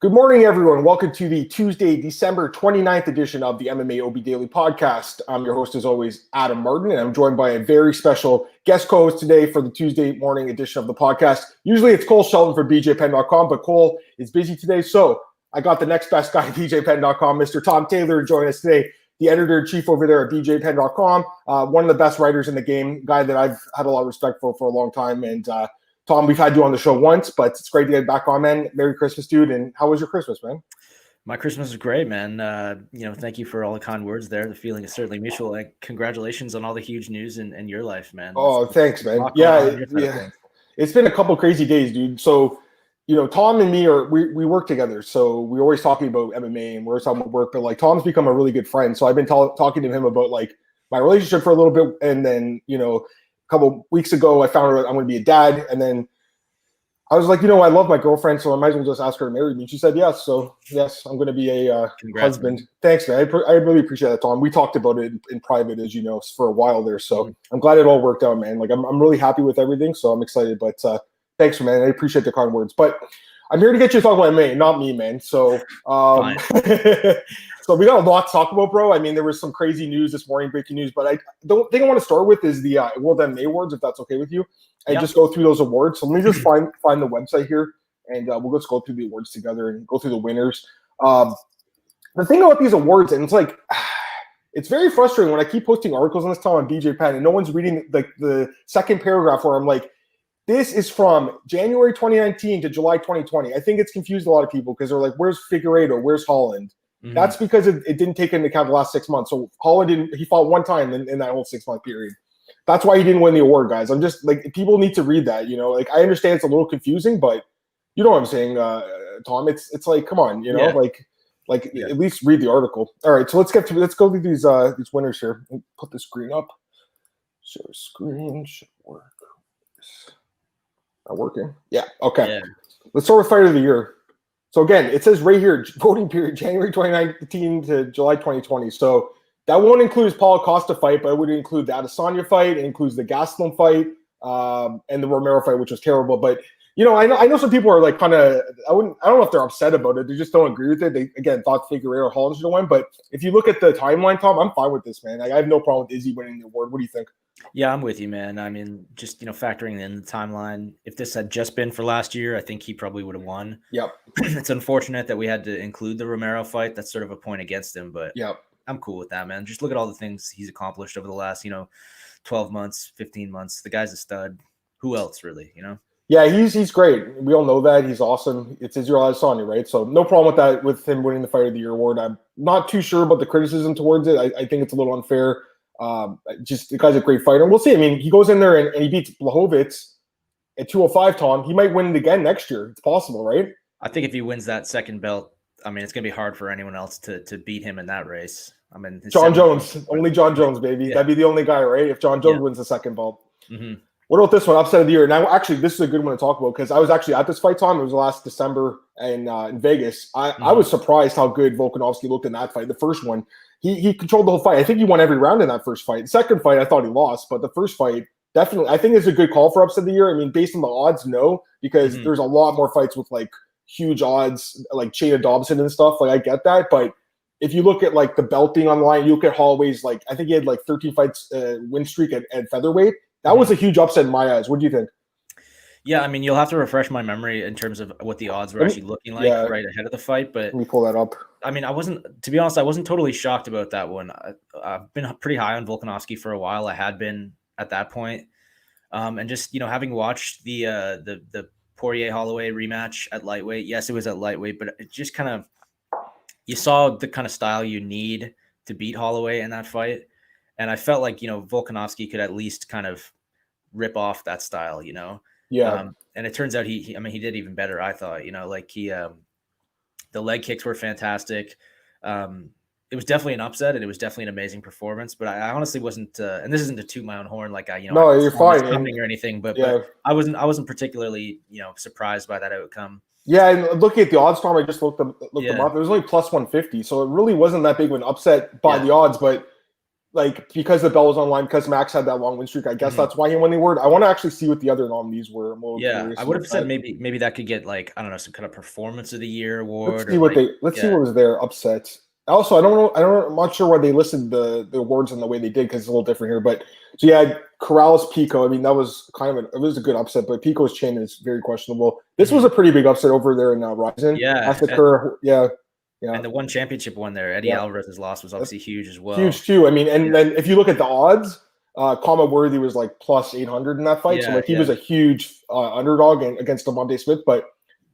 Good morning, everyone. Welcome to the Tuesday, December 29th edition of the MMAOB Daily Podcast. I'm your host, as always, Adam Martin, and I'm joined by a very special guest co-host today for the Tuesday morning edition of the podcast. Usually it's Cole Shelton for BJPenn.com, but Cole is busy today, so I got the next best guy at BJPenn.com, Mr. Tom Taylor, joining us today, the editor-in-chief over there at BJPenn.com, one of the best writers in the game, guy that I've had a lot of respect for a long time, and Tom, we've had you on the show once, but it's great to get back on, man. Merry Christmas, dude. And how was your Christmas, man? My Christmas was great, man. Thank you for all the kind words there. The feeling is certainly mutual. Like, congratulations on all the huge news in your life, man. Oh, thanks, man. Yeah. It's been a couple crazy days, dude. So, Tom and me we work together. So we're always talking about MMA and we're always talking about work, but like Tom's become a really good friend. So I've been talking to him about like my relationship for a little bit. And then, a couple weeks ago, I found out I'm going to be a dad, and then I was like, I love my girlfriend, so I might as well just ask her to marry me. She said yes, so yes, I'm going to be a husband. Man. Thanks, man. I really appreciate that, Tom. We talked about it in private, as you know, for a while there, so I'm glad it all worked out, man. Like I'm really happy with everything, so I'm excited. But thanks, man. I appreciate the kind words. But I'm here to get you to talk about MMA, not me, man. So, so we got a lot to talk about, bro. I mean, there was some crazy news this morning, breaking news. But I don't think I want to start with is the World MMA Awards, if that's okay with you, and just go through those awards. So let me just find the website here, and we'll just go through the awards together and go through the winners. The thing about these awards, and it's like, it's very frustrating when I keep posting articles on this time on BJ Penn, and no one's reading the second paragraph where I'm like, this is from January 2019 to July 2020. I think it's confused a lot of people because they're like, where's Figueiredo? Where's Holland? Mm-hmm. That's because it didn't take into account the last 6 months. So Holland he fought one time in that whole 6 month period. That's why he didn't win the award, guys. I'm just like, people need to read that, like I understand it's a little confusing, but you know what I'm saying, Tom? It's like, come on, at least read the article. All right, so let's go through these winners here. Put the screen up. Share screen should work. Not working. Yeah. Okay. Yeah. Let's start with Fight of the Year. So again, it says right here, voting period, January 2019 to July 2020. So that won't include his Paulo Costa fight, but it would include the Adesanya fight. It includes the Gastelum fight and the Romero fight, which was terrible. But I know some people are like kind of I don't know if they're upset about it. They just don't agree with it. They again thought Figueiredo or Holland should have won. But if you look at the timeline, Tom, I'm fine with this, man. I have no problem with Izzy winning the award. What do you think? Yeah, I'm with you, man. I mean, just, factoring in the timeline, if this had just been for last year, I think he probably would have won. Yep. It's unfortunate that we had to include the Romero fight. That's sort of a point against him, but yep. I'm cool with that, man. Just look at all the things he's accomplished over the last, 12 months, 15 months. The guy's a stud. Who else, really, Yeah, he's great. We all know that. He's awesome. It's Israel Adesanya, right? So no problem with that, with him winning the Fight of the Year award. I'm not too sure about the criticism towards it. I think it's a little unfair. Just the guy's a great fighter. We'll see. I mean, he goes in there and he beats Blachowicz at 205, Tom. He might win it again next year. It's possible, right? I think if he wins that second belt, I mean, it's going to be hard for anyone else to beat him in that race. I mean, John Jones. Only John Jones, baby. Yeah. That'd be the only guy, right? If John Jones wins the second belt. Mm-hmm. What about this one? Upset of the year. Now, actually, this is a good one to talk about because I was actually at this fight, Tom. It was last December in Vegas. I was surprised how good Volkanovski looked in that fight. The first one, he controlled the whole fight. I think he won every round in that first fight. The second fight, I thought he lost, but the first fight, definitely, I think it's a good call for upset of the year. I mean, based on the odds, no, because there's a lot more fights with like huge odds, like Chaita Dobson and stuff. Like I get that, but if you look at like the belting on the line, you look at Holloway's, like I think he had like 13 fights win streak at featherweight. That was a huge upset in my eyes. What do you think? Yeah, I mean, you'll have to refresh my memory in terms of what the odds were actually looking like right ahead of the fight. But let me pull that up. I mean, to be honest, I wasn't totally shocked about that one. I've been pretty high on Volkanovski for a while. I had been at that point. And just, having watched the Poirier Holloway rematch at lightweight, yes, it was at lightweight, but it just kind of, you saw the kind of style you need to beat Holloway in that fight. And I felt like, Volkanovski could at least kind of rip off that style, Yeah. And it turns out he did even better, I thought, the leg kicks were fantastic. It was definitely an upset and it was definitely an amazing performance, but I honestly wasn't, and this isn't to toot my own horn, like no, you're fine or anything, but I wasn't particularly, surprised by that outcome. Yeah, and looking at the odds, Tom, I just looked them up. It was only plus 150, so it really wasn't that big of an upset by the odds, but like because the bell was online, because Max had that long win streak, I guess that's why he won the award. I want to actually see what the other nominees were. I'm a little curious I would have about said that. maybe that could get like, I don't know, some kind of performance of the year Let's award. see what see what was their upsets. Also, I don't know. I'm not sure why they listed the awards in the way they did because it's a little different here. But so yeah, Corrales Pico. I mean, that was it was a good upset, but Pico's chin is very questionable. This was a pretty big upset over there in Ryzen. Yeah, yeah. And the one championship one there, Eddie Alvarez's loss was obviously huge as well. Huge too. I mean, and then if you look at the odds, Kama Worthy was like plus 800 in that fight. So like he was a huge underdog against Devontae Smith. But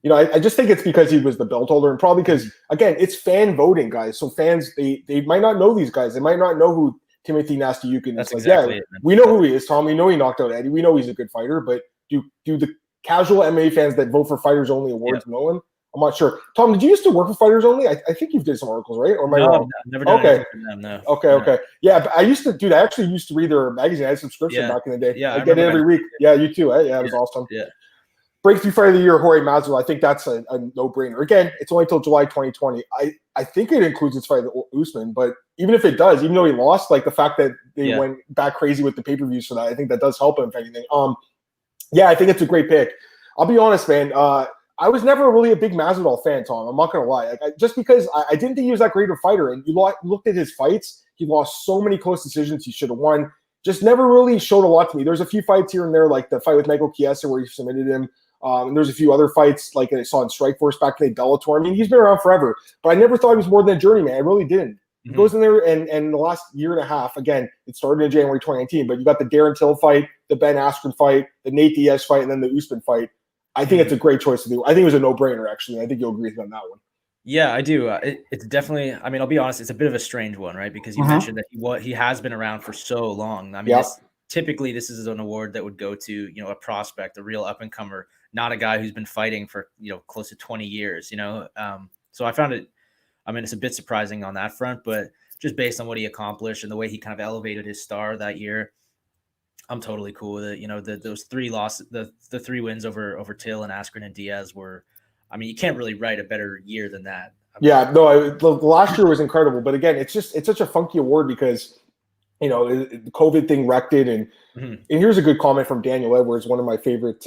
you know, I just think it's because he was the belt holder, and probably because again, it's fan voting, guys. So fans they might not know these guys. They might not know who Timothy Nasty Yukin is. That's like, exactly it, we know who he is, Tom. We know he knocked out Eddie. We know he's a good fighter. But do the casual MMA fans that vote for Fighters Only awards know him? I'm not sure. Tom, did you used to work for Fighters Only? I think you've did some articles, right? Or am I wrong? I've never done anything for them, no. Okay. Yeah, but I used to, I actually used to read their magazine. I had a subscription back in the day. Yeah, I get it every week. Yeah, you too. Yeah, it was awesome. Yeah. Breakthrough Fight of the Year, Jorge Masvidal. I think that's a no-brainer. Again, it's only until July 2020. I think it includes his fight with Usman, but even if it does, even though he lost, like the fact that they went back crazy with the pay-per-views for that, I think that does help him, if anything. Yeah, I think it's a great pick. I'll be honest, man. I was never really a big Masvidal fan, Tom. I'm not going to lie. Like, just because I didn't think he was that great of a fighter. And you looked at his fights, he lost so many close decisions he should have won. Just never really showed a lot to me. There's a few fights here and there, like the fight with Michael Chiesa where he submitted him. And there's a few other fights like I saw in Strikeforce back in the Bellator. I mean, he's been around forever. But I never thought he was more than a journeyman. I really didn't. He goes in there and the last year and a half, again, it started in January 2019, but you got the Darren Till fight, the Ben Askren fight, the Nate Diaz fight, and then the Usman fight. I think it's a great choice to do. I think it was a no-brainer, actually. I think you'll agree with me on that one. Yeah, I do. It's definitely, I mean, I'll be honest, it's a bit of a strange one, right? Because you mentioned that he has been around for so long. I mean, typically this is an award that would go to, you know, a prospect, a real up-and-comer, not a guy who's been fighting for, you know, close to 20 years, you know? So I found it, I mean, it's a bit surprising on that front, but just based on what he accomplished and the way he kind of elevated his star that year, I'm totally cool with it. You know, those three losses, the three wins over Till and Askren and Diaz were, I mean, you can't really write a better year than that. The last year was incredible, but again, it's such a funky award because, you know, the COVID thing wrecked it. And here's a good comment from Daniel Edwards, one of my favorite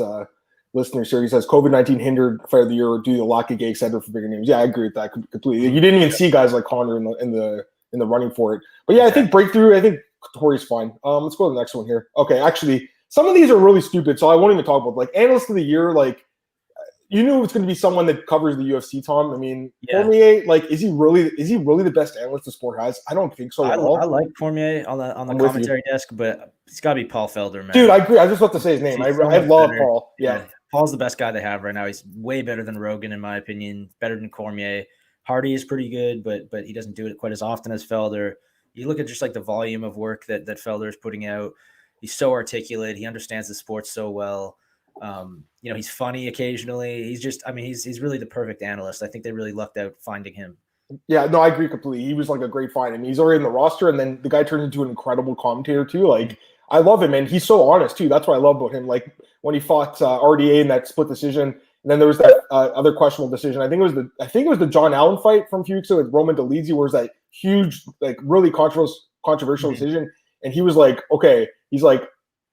listeners here. He says, COVID-19 hindered Fight of the Year due to the lack of gay center for bigger names. Yeah, I agree with that completely. You didn't even see guys like Conor in the running for it. But yeah, I think breakthrough. I think Tori's fine. Let's go to the next one here. Okay, actually, some of these are really stupid, so I won't even talk about like Analyst of the Year. Like, you knew it's going to be someone that covers the UFC, Tom. I mean, Cormier, like, is he really the best analyst the sport has? I don't think so at all. I like Cormier on the commentary desk, but it's got to be Paul Felder, man. Dude, I agree. I just want to say his name. I love better. Paul. Yeah, Paul's the best guy they have right now. He's way better than Rogan, in my opinion. Better than Cormier. Hardy is pretty good, but he doesn't do it quite as often as Felder. You look at just like the volume of work that Felder is putting out. He's so articulate. He understands the sport so well. You know, he's funny occasionally. He's just, I mean, he's really the perfect analyst. I think they really lucked out finding him. Yeah, no, I agree completely. He was like a great find. I mean, he's already in the roster, and then the guy turned into an incredible commentator too. Like, I love him, and he's so honest too. That's what I love about him. Like when he fought RDA in that split decision, and then there was that other questionable decision. I think it was the John Allen fight from a few weeks ago with Roman Dolidze, where it was that huge, like really controversial decision. And he was like, okay, he's like,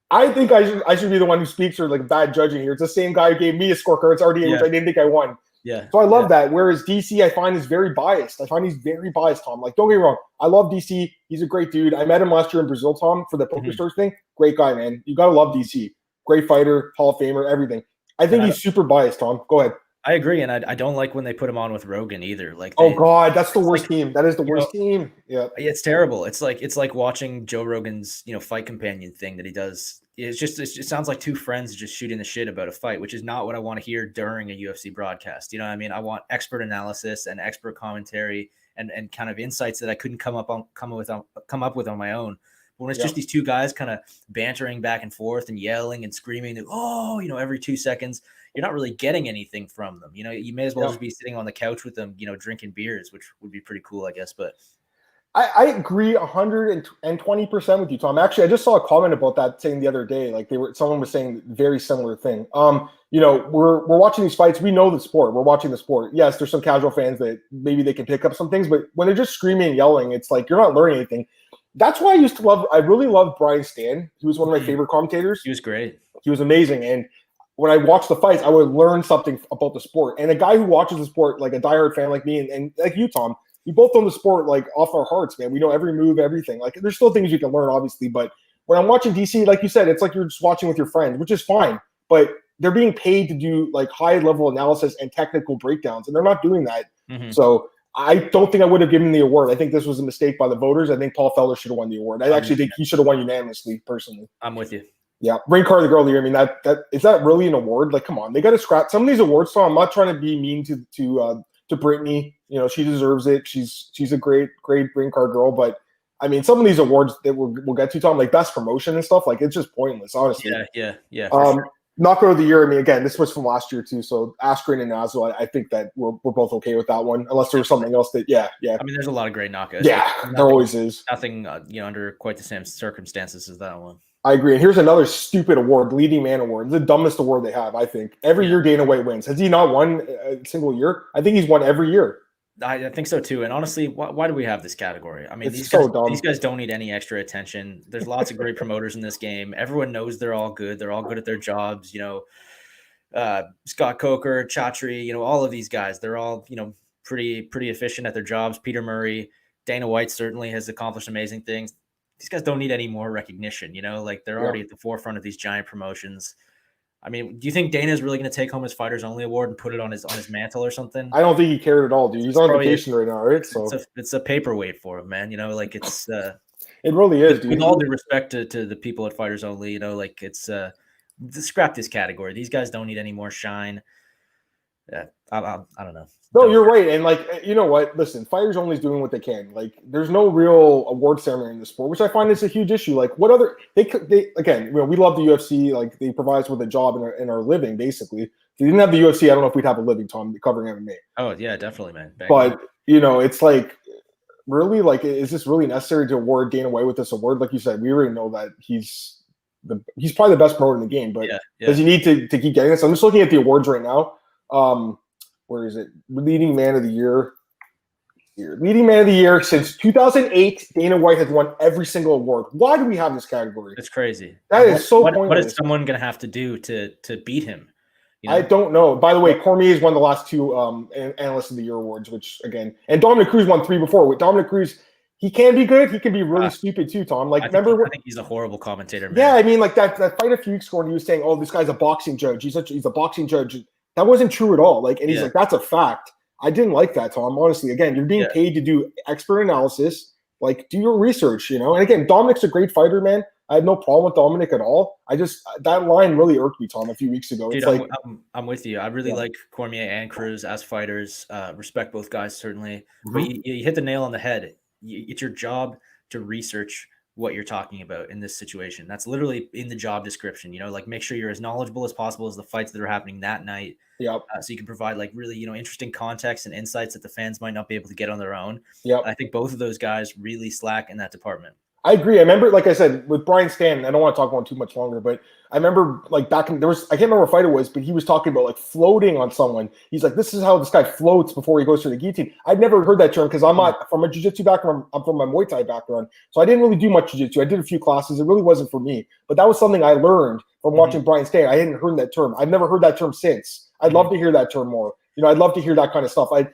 I think I should be the one who speaks or like bad judging here. It's the same guy who gave me a scorecard. It's RDA, which I didn't think I won. Yeah. So I love that. Whereas DC, I find is very biased. I find he's very biased, Tom. Like, don't get me wrong. I love DC. He's a great dude. I met him last year in Brazil, Tom, for the Poker Stars thing. Great guy, man. You got to love DC. Great fighter, Hall of Famer, everything. I think he's super biased, Tom. Go ahead. I agree, and I don't like when they put him on with Rogan either. Like, oh god, that's the worst team. That is the worst team. Yeah, it's terrible. It's like watching Joe Rogan's fight companion thing that he does. It sounds like two friends just shooting the shit about a fight, which is not what I want to hear during a UFC broadcast. You know what I mean? I want expert analysis and expert commentary and kind of insights that I couldn't come up with on my own. When it's just these two guys kind of bantering back and forth and yelling and screaming, every 2 seconds, you're not really getting anything from them. You know, you may as well just be sitting on the couch with them, drinking beers, which would be pretty cool, I guess. But I agree 120% with you, Tom. Actually, I just saw a comment about that saying the other day, like someone was saying very similar thing. We're watching these fights. We know the sport. We're watching the sport. Yes, there's some casual fans that maybe they can pick up some things, but when they're just screaming and yelling, it's like you're not learning anything. That's why I really loved Brian Stan. He was one of my favorite commentators. He was great. He was amazing. And when I watched the fights, I would learn something about the sport. And a guy who watches the sport, like a diehard fan like me and like you, Tom, we both know the sport like off our hearts, man. We know every move, everything. Like there's still things you can learn, obviously. But when I'm watching DC, like you said, it's like you're just watching with your friends, which is fine. But they're being paid to do like high level analysis and technical breakdowns, and they're not doing that. So I don't think I would have given the award. I think this was a mistake by the voters. I think Paul Felder should have won the award. I actually think he should have won unanimously, personally. I'm with you. Yeah, Ring Car of the Girl of the Year. I mean, that is that really an award? Like, come on, they got to scrap some of these awards. So I'm not trying to be mean to Brittany. You know, she deserves it. She's a great Ring Car Girl. But I mean, some of these awards that we'll get to, Tom, like best promotion and stuff, like it's just pointless, honestly. Yeah. Sure. Knockout of the Year. I mean, again, this was from last year too. So Askren and Nazwa, I think that we're both okay with that one, unless there was something else that, yeah. I mean, there's a lot of great knockouts. Yeah, there always is. Nothing, under quite the same circumstances as that one. I agree. And here's another stupid award, Leading Man Award. The dumbest award they have, I think. Every year Dana White wins. Has he not won a single year? I think he's won every year. I think so too. And honestly, why do we have this category? I mean, these guys don't need any extra attention. There's lots of great promoters in this game. Everyone knows they're all good. They're all good at their jobs. Scott Coker, Chatri, all of these guys, they're all, pretty efficient at their jobs. Peter Murray, Dana White certainly has accomplished amazing things. These guys don't need any more recognition, like they're already at the forefront of these giant promotions. I mean, do you think Dana is really going to take home his Fighters Only award and put it on his mantle or something? I don't think he cared at all, dude. He's on vacation right now, right? So it's a paperweight for him, man. Like it's it really is, dude. With all due respect to the people at Fighters Only, like it's scrap this category. These guys don't need any more shine. Yeah, I don't know. No, you're right. And like, you know what? Listen, Fighters Only is doing what they can. Like, there's no real award ceremony in the sport, which I find is a huge issue. Like, what other they again, we love the UFC. Like, they provide us with a job in our living, basically. If we didn't have the UFC, I don't know if we'd have a living, Tom, covering MMA. Oh yeah, definitely, man. But it's like, really, like, is this really necessary to award Dana White with this award? Like you said, we already know that he's probably the best promoter in the game. But does he need to keep getting this? I'm just looking at the awards right now. Where is it? Leading Man of the Year. Leading Man of the Year since 2008. Dana White has won every single award. Why do we have this category? It's crazy. That is so pointless. What is someone going to have to do to beat him? I don't know. By the way, Cormier's won the last two Analyst of the Year awards, which again, and Dominic Cruz won 3 before. With Dominic Cruz, he can be good. He can be really stupid too, Tom. Like, I think he's a horrible commentator, man. Yeah, I mean, like that fight a few weeks ago, and he was saying, "Oh, this guy's a boxing judge. He's a boxing judge." That wasn't true at all. Like, and he's like, "That's a fact." I didn't like that, Tom. Honestly, again, you're being paid to do expert analysis. Like, do your research, And again, Dominic's a great fighter, man. I have no problem with Dominic at all. That line really irked me, Tom, a few weeks ago. Dude, it's like I'm with you. I really like Cormier and Cruz as fighters. Respect both guys, certainly. Mm-hmm. But you hit the nail on the head. It's your job to research what you're talking about in this situation. That's literally in the job description, like make sure you're as knowledgeable as possible as the fights that are happening that night. Yep. So you can provide like really, interesting context and insights that the fans might not be able to get on their own. Yep. I think both of those guys really slack in that department. I agree. I remember, like I said, with Brian Stanton, I don't want to talk about him too much longer, but I remember like I can't remember what fight it was, but he was talking about like floating on someone. He's like, this is how this guy floats before he goes to the guillotine. I'd never heard that term because I'm not from a jiu-jitsu background. I'm from a Muay Thai background. So I didn't really do much jiu-jitsu. I did a few classes. It really wasn't for me, but that was something I learned from watching Brian Stanton. I hadn't heard that term. I've never heard that term since. I'd love to hear that term more. I'd love to hear that kind of stuff. When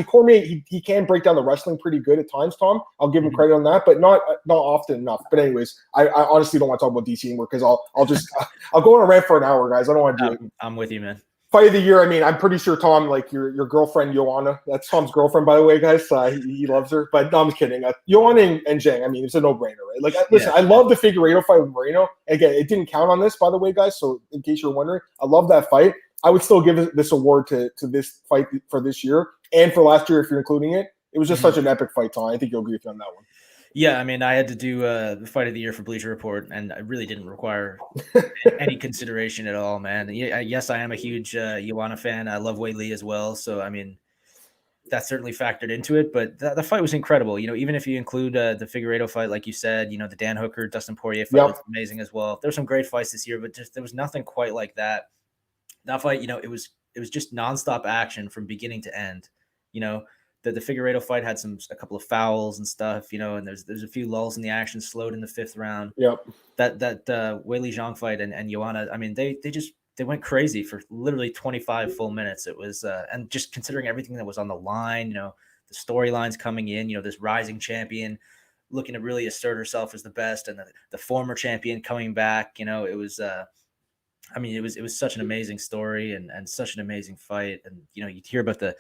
Cormier, he can break down the wrestling pretty good at times, Tom. I'll give him credit on that, but not often enough. But anyways, I honestly don't want to talk about DC anymore because I'll go on a rant for an hour, guys. I don't want to do it. I'm with you, man. Fight of the Year. I mean, I'm pretty sure Tom, like your girlfriend Joanna. That's Tom's girlfriend, by the way, guys. He loves her, but no, I'm just kidding. Joanna and Zhang. I mean, it's a no-brainer, right? Like, listen, I love the Figueiredo fight with Moreno. Again, it didn't count on this, by the way, guys. So in case you're wondering, I love that fight. I would still give this award to this fight for this year and for last year if you're including it. It was just such an epic fight, Tom. I think you'll agree with me on that one. Yeah, I mean, I had to do the Fight of the Year for Bleacher Report, and I really didn't require any consideration at all, man. Yes, I am a huge Joanna fan. I love Wei Li as well. So, I mean, that certainly factored into it. But the fight was incredible. Even if you include the Figueiredo fight, like you said, the Dan Hooker, Dustin Poirier fight was amazing as well. There were some great fights this year, but there was nothing quite like that. That fight, it was just nonstop action from beginning to end. the Figueiredo fight had a couple of fouls and stuff, and there's a few lulls in the action, slowed in the 5th round. Yep. That Weili Zhang fight and Joanna, I mean, they went crazy for literally 25 full minutes. It was and just considering everything that was on the line, the storylines coming in, this rising champion looking to really assert herself as the best, and the former champion coming back, it was it was such an amazing story and such an amazing fight. And you'd hear about the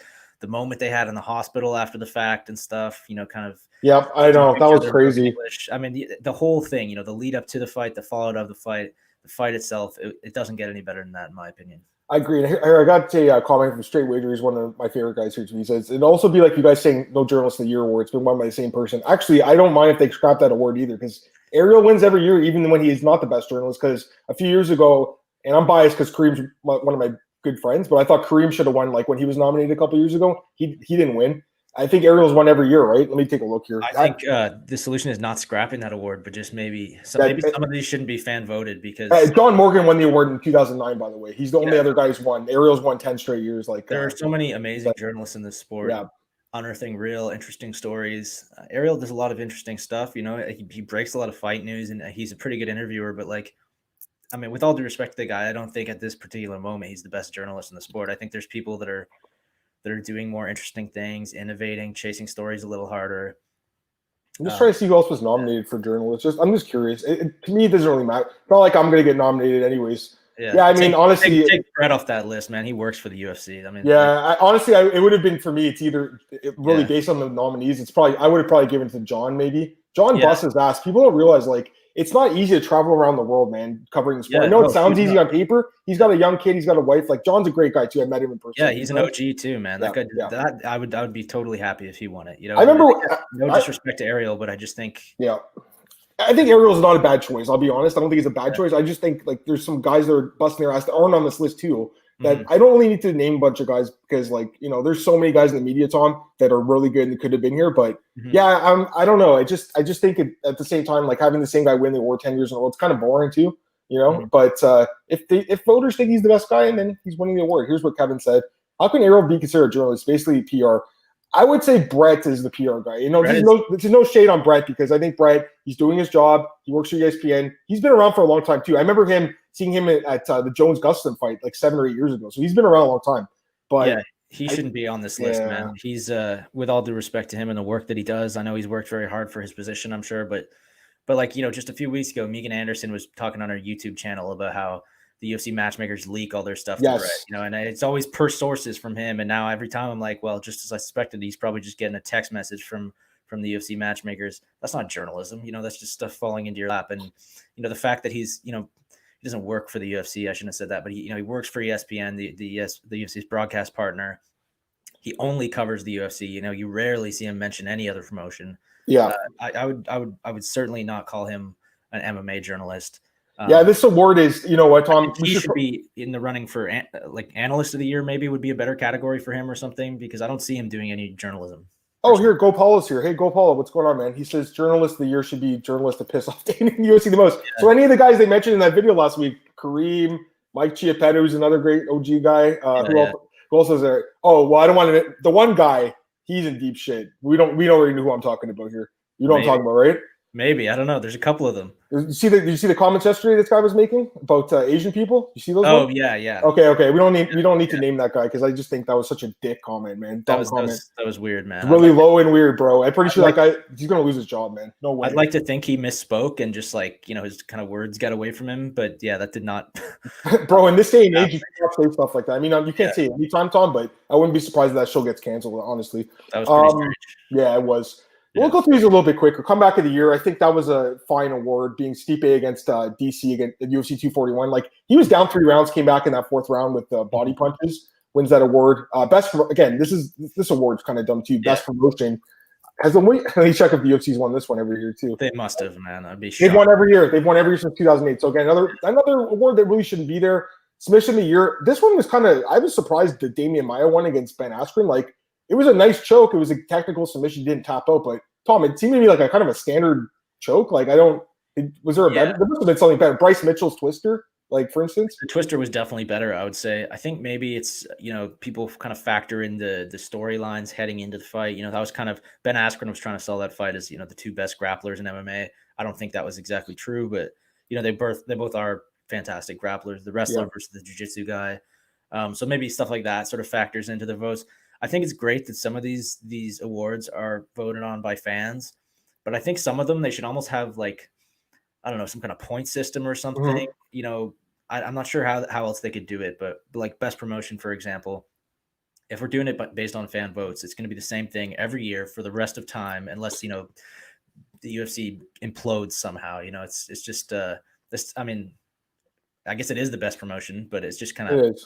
moment they had in the hospital after the fact and stuff, kind of. Yep, I know, that was crazy. I mean, the whole thing, the lead up to the fight, the fallout of the fight itself, it doesn't get any better than that, in my opinion. I agree. I got a comment from Straight Wager. He's one of my favorite guys here too. He says, it'd also be like you guys saying no Journalist of the Year award. It's been won by the same person. Actually, I don't mind if they scrap that award either, because Ariel wins every year, even when he is not the best journalist. Because a few years ago, and I'm biased because Kareem's one of my good friends, but I thought Kareem should have won, like when he was nominated a couple years ago. He didn't win. I think Ariel's won every year, right? Let me take a look here. I think the solution is not scrapping that award, but just maybe some of these shouldn't be fan voted, because John Morgan won the award in 2009, by the way. He's the only other guy who's won. Ariel's won 10 straight years. Like there are so many amazing journalists in this sport, unearthing real interesting stories. Ariel does a lot of interesting stuff. He breaks a lot of fight news, and he's a pretty good interviewer. But with all due respect to the guy, I don't think at this particular moment he's the best journalist in the sport. I think there's people that are doing more interesting things, innovating, chasing stories a little harder. I'm just trying to see who else was nominated for journalists. I'm just curious. To me, it doesn't really matter. It's not like I'm going to get nominated anyways. Yeah, I mean, honestly, take Brett off that list, man. He works for the UFC. I mean, honestly, it would have been for me. It's either really based on the nominees. I would have probably given it to John. Maybe John busts his ass. People don't realize it's not easy to travel around the world, man, covering the sport. I know it sounds easy on paper. He's got a young kid. He's got a wife. John's a great guy too. I met him in person. Yeah, he's an OG too, man. That guy. That I would be totally happy if he won it. I remember. No disrespect to Ariel, but I just think. Yeah, I think Ariel's not a bad choice. I'll be honest. I don't think it's a bad choice. I just think there's some guys that are busting their ass that aren't on this list too. That I don't really need to name a bunch of guys, because there's so many guys in the media, Tom, that are really good and could have been here. But I don't know. I just think at the same time, having the same guy win the award 10 years in a row, it's kind of boring too, But if voters think he's the best guy, and then he's winning the award, here's what Kevin said: how can Ariel be considered a journalist? Basically PR. I would say Brett is the PR guy. There's no shade on Brett, because I think Brett, he's doing his job. He works for ESPN. He's been around for a long time too. I remember seeing him at the Jones-Gustafsson fight 7 or 8 years ago. So he's been around a long time. But he shouldn't be on this list, man. He's with all due respect to him and the work that he does, I know he's worked very hard for his position, I'm sure. But just a few weeks ago, Megan Anderson was talking on her YouTube channel about how the UFC matchmakers leak all their stuff to Brett, and it's always per sources from him. And now every time I'm like, well, just as I suspected, he's probably just getting a text message from the UFC matchmakers. That's not journalism. That's just stuff falling into your lap. And, the fact that he's, he doesn't work for the UFC. I shouldn't have said that, but he works for ESPN, the UFC's broadcast partner. He only covers the UFC. You rarely see him mention any other promotion. Yeah. I would certainly not call him an MMA journalist. This award is, what, Tom? He should be in the running for Analyst of the Year. Maybe would be a better category for him or something, because I don't see him doing any journalism. Oh, here, Go Paulo's here. Hey, Go Paulo, what's going on, man? He says Journalist of the Year should be journalist to piss off Dana in the UFC the most. Yeah. So any of the guys they mentioned in that video last week, Kareem, Mike Chiappetta, who's another great OG guy. Who else is there? Oh, well, I don't want to. The one guy, he's in deep shit. We don't already know who I'm talking about here. You know what I'm talking about, right? Maybe. I don't know. There's a couple of them. Did you see the comments yesterday this guy was making about Asian people? You see those? Oh, ones? yeah. Okay. We don't need to name that guy, because I just think that was such a dick comment, man. That was weird, man. It's really low and weird, bro. I'm pretty sure that guy, he's gonna lose his job, man. No way. I'd like to think he misspoke and just his kind of words got away from him, but yeah, that did not. Bro, in this day and age, you can't say stuff like that. I mean, you can't say it anytime, Tom, but I wouldn't be surprised if that show gets canceled. Honestly, that was pretty strange. Yeah, it was. We'll go through these a little bit quicker. Comeback of the year. I think that was a fine award, being Stipe against DC against the UFC 241. He was down 3 rounds, came back in that 4th round with body punches, wins that award. This award's kind of dumb too. Best promotion. Let me check if the UFC's won this one every year too. They must have, man. I'd be shocked. They've won every year. They've won every year since 2008. So again, another award that really shouldn't be there. Submission of the year. This one was I was surprised that Damian Maia won against Ben Askren. It was a nice choke. It was a technical submission. He didn't tap out, but Tom, it seemed to me like a kind of a standard choke. Was there a better? There must have been something better. Bryce Mitchell's twister. Like, for instance, the Twister was definitely better, I would say. I think maybe it's, people kind of factor in the storylines heading into the fight. That was kind of Ben Askren was trying to sell that fight as, the two best grapplers in MMA. I don't think that was exactly true, but they both are fantastic grapplers, the wrestler versus the jiu-jitsu guy. So maybe stuff like that sort of factors into the votes. I think it's great that some of these awards are voted on by fans, but I think some of them, they should almost have like, I don't know, some kind of point system or something. I'm not sure how else they could do it, but like best promotion, for example, if we're doing it based on fan votes, it's going to be the same thing every year for the rest of time, unless, the UFC implodes somehow. It's just this. I mean, I guess it is the best promotion, but it's just kind of,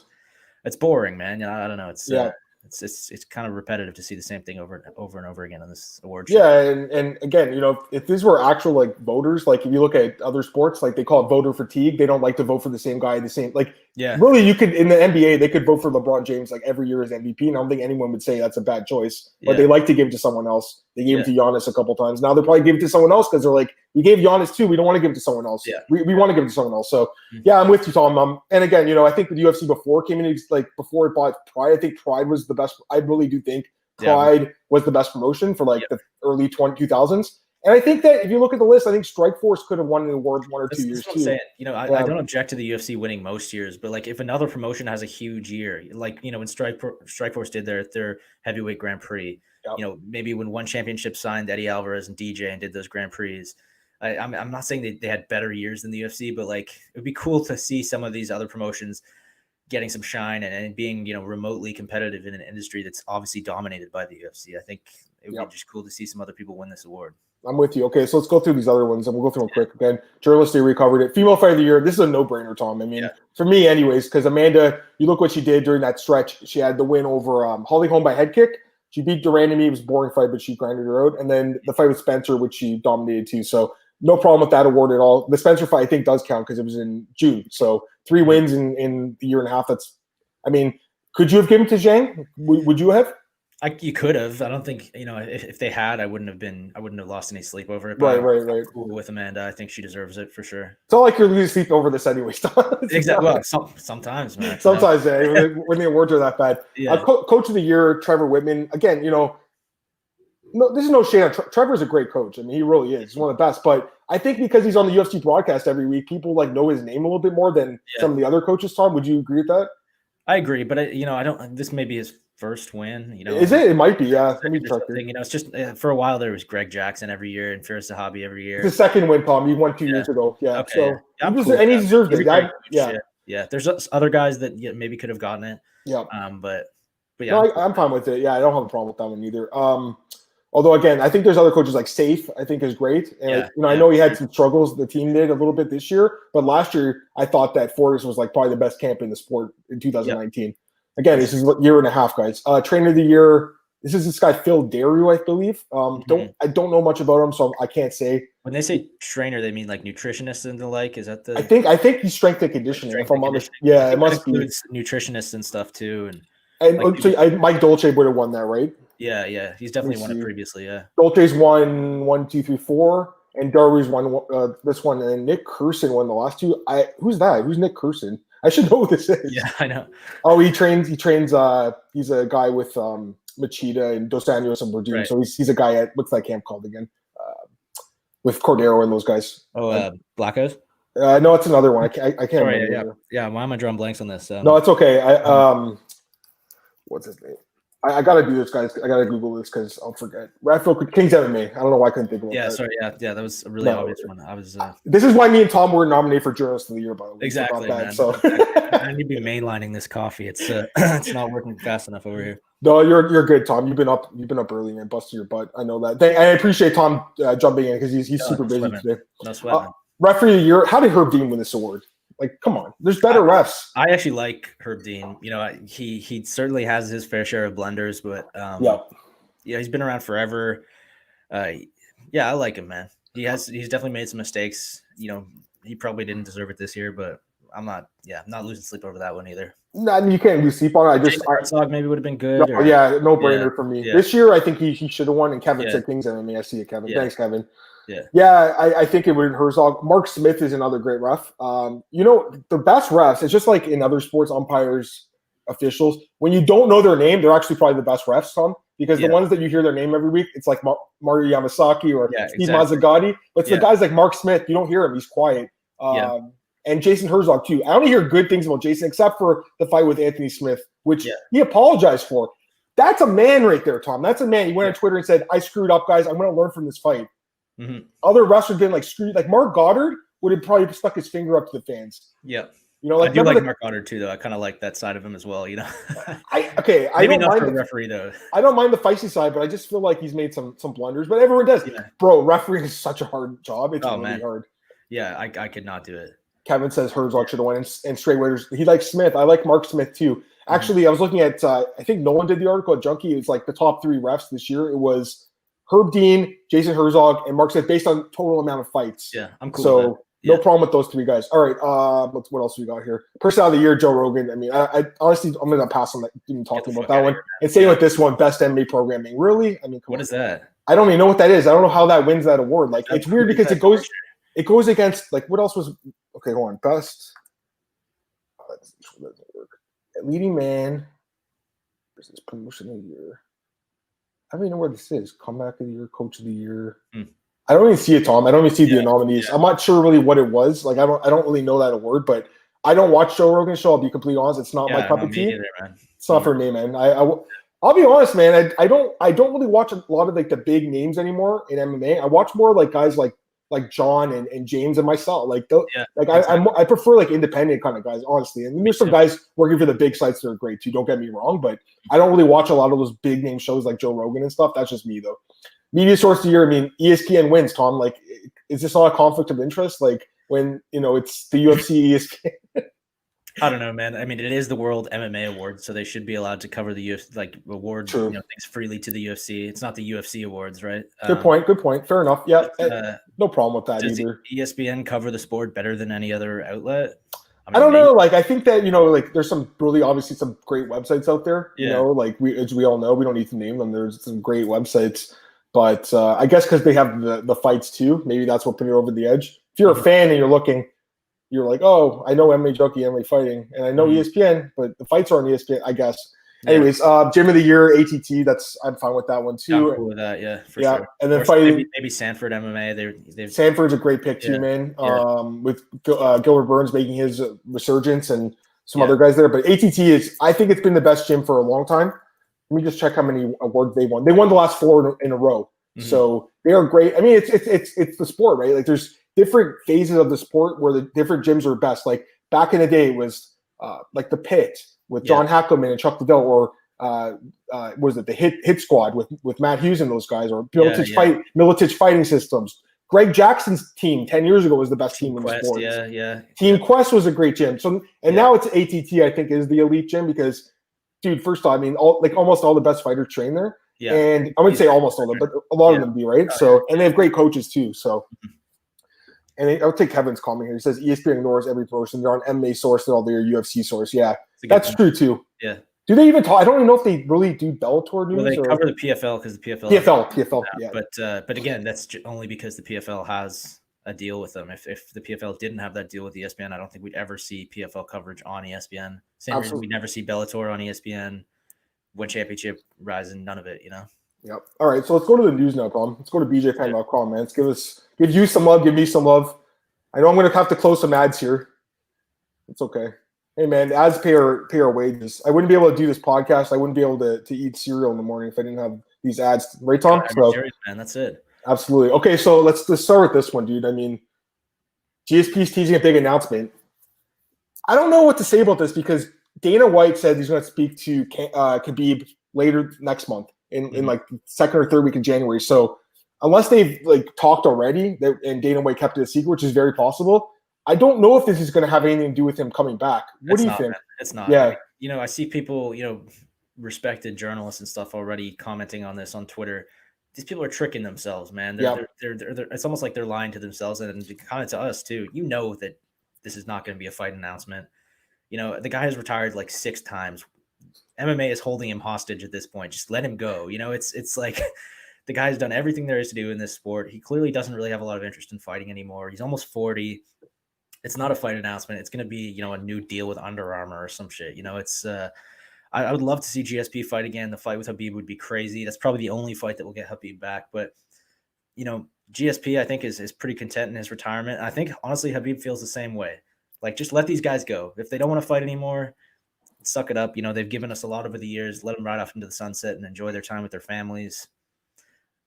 it's boring, man. I don't know. It's kind of repetitive to see the same thing over and over again on this award show. Yeah, and again, if these were actual like voters, like if you look at other sports, like they call it voter fatigue. They don't like to vote for the same guy, really, you could, in the NBA, they could vote for LeBron James like every year as MVP, and I don't think anyone would say that's a bad choice. But they like to give it to someone else. They gave it to Giannis a couple times. Now they probably give it to someone else because they're like, we gave Giannis too. We don't want to give it to someone else. Yeah. We want to give it to someone else. So I'm with you, Tom. And again, I think the UFC before came in, like before it bought Pride, I think Pride was the best. I really do think Pride was the best promotion for like the early 2000s. And I think that if you look at the list, I think Strikeforce could have won an award 1 or 2 years too. Saying. I don't object to the UFC winning most years, but like if another promotion has a huge year, like when Strikeforce did their heavyweight Grand Prix, maybe when one championship signed Eddie Alvarez and DJ and did those Grand Prix. I'm not saying they had better years than the UFC, but like it would be cool to see some of these other promotions getting some shine and being remotely competitive in an industry that's obviously dominated by the UFC. I think it would be just cool to see some other people win this award. I'm with you. Okay, so let's go through these other ones, and we'll go through them quick again. Journalist Day, we covered it. Female Fight of the Year. This is a no-brainer, Tom. I mean, for me, anyways, because Amanda, you look what she did during that stretch. She had the win over Holly Holm by head kick. She beat Durandamy. It was a boring fight, but she grinded her out. And then the fight with Spencer, which she dominated too. So no problem with that award at all. The Spencer fight, I think, does count because it was in June. So 3 wins in the year and a half. Could you have given to Zhang? Would you have? You could have. I don't think if they had, I wouldn't have lost any sleep over it. Right. Cool with Amanda. I think she deserves it for sure. It's not like you're losing sleep over this anyway. Exactly. Well, sometimes, man. Sometimes, when the awards are that bad. Coach of the Year, Trevor Whitman. Again, no, this is no shade on Trevor's a great coach. I mean, he really is. He's one of the best. But I think because he's on the UFC broadcast every week, people like know his name a little bit more than some of the other coaches. Tom, would you agree with that? I agree, but I don't. This may be his first win. Is it? It might be. Yeah. It's just for a while there was Greg Jackson every year and Firas Zahabi every year. It's the second win, Tom. He won 2 years ago. Yeah. Okay. So and he deserved it. Yeah. There's other guys that maybe could have gotten it. Yeah. But yeah. No, I'm fine with it. Yeah, I don't have a problem with that one either. Although again, I think there's other coaches like Safe. I think is great, and I know he had some struggles. The team did a little bit this year, but last year I thought that Fortis was like probably the best camp in the sport in 2019. Yep. Again, this is a year and a half, guys. Trainer of the Year. This is this guy Phil Daru, I believe. I don't know much about him, so I can't say. When they say trainer, they mean like nutritionists and the like. Is that the? I think he's strength and conditioning. If I'm honest, it must be nutritionists and stuff too, and Mike Dolce would have won that, right? Yeah, he's definitely won it previously. Yeah, Dolce's won 1, 2, 3, 4, and Daru's won this one, and Nick Curson won the last 2. Who's that? Who's Nick Curson? I should know who this is. Yeah, I know. Oh, he trains. He's a guy with Machida and Dos Anjos and Verdun. Right. So he's a guy at what's that camp called again? With Cordero and those guys. Blackos. No, it's another one. I can't remember. Yeah. Why am I drawing blanks on this? No, it's okay. What's his name? I gotta do this, guys. I gotta Google this because I'll forget. Radfield King's MMA. I don't know why I couldn't think of it. Yeah, sorry. Yeah, that was a really obvious one. I was. This is why me and Tom were nominated for Journalist of the Year, by the way. Exactly, man. So I need to be mainlining this coffee. It's it's not working fast enough over here. No, you're good, Tom. You've been up early, man. Busting your butt. I know that. I appreciate Tom jumping in because he's super busy today. No sweat. Referee of the Year. How did Herb Dean win this award? Like, come on. There's better refs. I actually like Herb Dean. He certainly has his fair share of blunders, but he's been around forever. I like him, man. He's definitely made some mistakes. He probably didn't deserve it this year, but I'm not losing sleep over that one either. No, I mean, you can't lose sleep on it. Herzog maybe would have been good. No brainer for me. Yeah. This year, I think he should have won. And Kevin said Kings MMA. I see it, Kevin. Yeah. Thanks, Kevin. Yeah, I think it would Herzog. Mark Smith is another great ref. The best refs, it's just like in other sports, umpires, officials. When you don't know their name, they're actually probably the best refs, Tom, because the ones that you hear their name every week, it's like Mario Yamasaki or Steve Mazzagatti. But it's the guys like Mark Smith, you don't hear him. He's quiet. And Jason Herzog, too. I only hear good things about Jason, except for the fight with Anthony Smith, which he apologized for. That's a man right there, Tom. That's a man. He went on Twitter and said, I screwed up, guys. I'm going to learn from this fight. Mm-hmm. Other wrestlers been like screwed. Like Mark Goddard would have probably stuck his finger up to the fans. Yeah. Like, I do like Mark Goddard too, though. I kind of like that side of him as well. I don't mind the referee though. I don't mind the feisty side, but I just feel like he's made some blunders. But everyone does, bro. Refereeing is such a hard job. It's really hard. Yeah, I could not do it. Kevin says Herzog should have won, and straight waiters. He likes Smith. I like Mark Smith too. Actually, I was looking at. I think Nolan did the article at Junkie. It was like the top 3 refs this year. It was Herb Dean, Jason Herzog, and Mark Smith based on total amount of fights. Yeah, I'm cool. So no problem with those 3 guys. All right, what else we got here? Person of the year, Joe Rogan. I mean, I honestly, I'm going to pass on that, even talking about that one. And same with this one, best MMA programming. Really? I mean, what is that? I don't even know what that is. I don't know how that wins that award. Like, it's weird because it goes against, like, what else was – okay, hold on. Best doesn't work. Leading man. Business promotion of the year. I don't even know where this is. Comeback of the year, coach of the year. I don't even see it, Tom. I don't even see the nominees. I'm not sure really what it was. Like, I don't really know that award, but I don't watch Joe Rogan's show. I'll be completely honest. It's not my cup of tea. It's not for me, man. I'll be honest, man. I don't really watch a lot of like the big names anymore in MMA. I watch more like guys like John and James and myself. I prefer like independent kind of guys, honestly. And there's some guys working for the big sites that are great too. Don't get me wrong, but I don't really watch a lot of those big name shows like Joe Rogan and stuff. That's just me though. Media source of the year. I mean, ESPN wins, Tom. Like, is this not a conflict of interest? Like when it's the UFC, ESPN. I don't know, man. I mean, it is the World MMA Awards, so they should be allowed to cover the UFC, like awards, things freely to the UFC. It's not the UFC awards, right? Good point. Fair enough. Yeah, no problem with that does either. ESPN cover the sport better than any other outlet? I don't know. Like, I think that like there's some really obviously some great websites out there. Like as we all know, we don't need to name them. There's some great websites, but I guess because they have the fights too, maybe that's what put it over the edge. If you're a fan and you're looking. You're like, oh, I know MMA Junkie, MMA Fighting, and I know ESPN, but the fights are on ESPN, I guess. Anyways, Gym of the Year, ATT. I'm fine with that one too. I'm cool with that, for sure. And then fighting, maybe Sanford MMA. Sanford's a great pick too, man. With Gilbert Burns making his resurgence and some other guys there, but ATT I think it's been the best gym for a long time. Let me just check how many awards they won. They won the last 4 in a row, so they are great. I mean, it's the sport, right? Like there's different phases of the sport where the different gyms are best. Like back in the day, it was like the Pit with John Hackleman and Chuck Liddell, or was it the Hit Squad with Matt Hughes and those guys, or Militich Fighting Systems. Greg Jackson's team 10 years ago was the best team in the sport. Team Quest was a great gym. So now it's ATT. I think is the elite gym because, dude, first off, I mean, almost all the best fighters train there. Yeah. And I wouldn't say almost all of them, but a lot of them do, right? And they have great coaches too. So. And I'll take Kevin's comment here. He says ESPN ignores every promotion. They're on MMA source and all their UFC source. Yeah, that's true too. Yeah. Do they even talk? I don't even know if they really do Bellator news. Well, they cover the PFL because the PFL. Yeah. But again, that's only because the PFL has a deal with them. If the PFL didn't have that deal with ESPN, I don't think we'd ever see PFL coverage on ESPN. Same reason we'd never see Bellator on ESPN. Win Championship, Rising, none of it. Yep. All right, so let's go to the news now, Tom. Let's go to BJPen.com, man. Let's give you some love, give me some love. I know I'm going to have to close some ads here. It's okay. Hey, man, ads pay our wages. I wouldn't be able to do this podcast. I wouldn't be able to eat cereal in the morning if I didn't have these ads. Right, Tom? Serious, man. That's it. Absolutely. Okay, so let's start with this one, dude. I mean, GSP's teasing a big announcement. I don't know what to say about this because Dana White said he's going to speak to Khabib later next month. In like second or third week of January. So unless they've like talked already and Dana White kept it a secret, which is very possible, I don't know if this is going to have anything to do with him coming back. What do you think? It's not. Yeah. I see people, respected journalists and stuff already commenting on this on Twitter. These people are tricking themselves, man. They're it's almost like they're lying to themselves and kind of to us too. That this is not going to be a fight announcement. The guy has retired like 6 times. MMA is holding him hostage at this point. Just let him go. It's like The guy's done everything there is to do in this sport. He clearly doesn't really have a lot of interest in fighting anymore. He's almost 40. It's not a fight announcement. It's going to be, a new deal with Under Armour or some shit. It's I would love to see GSP fight again. The fight with Khabib would be crazy. That's probably the only fight that will get Khabib back. But, GSP, I think, is pretty content in his retirement. And I think, honestly, Khabib feels the same way. Like, just let these guys go. If they don't want to fight anymore, suck it up. They've given us a lot over the years. Let them ride off into the sunset and enjoy their time with their families.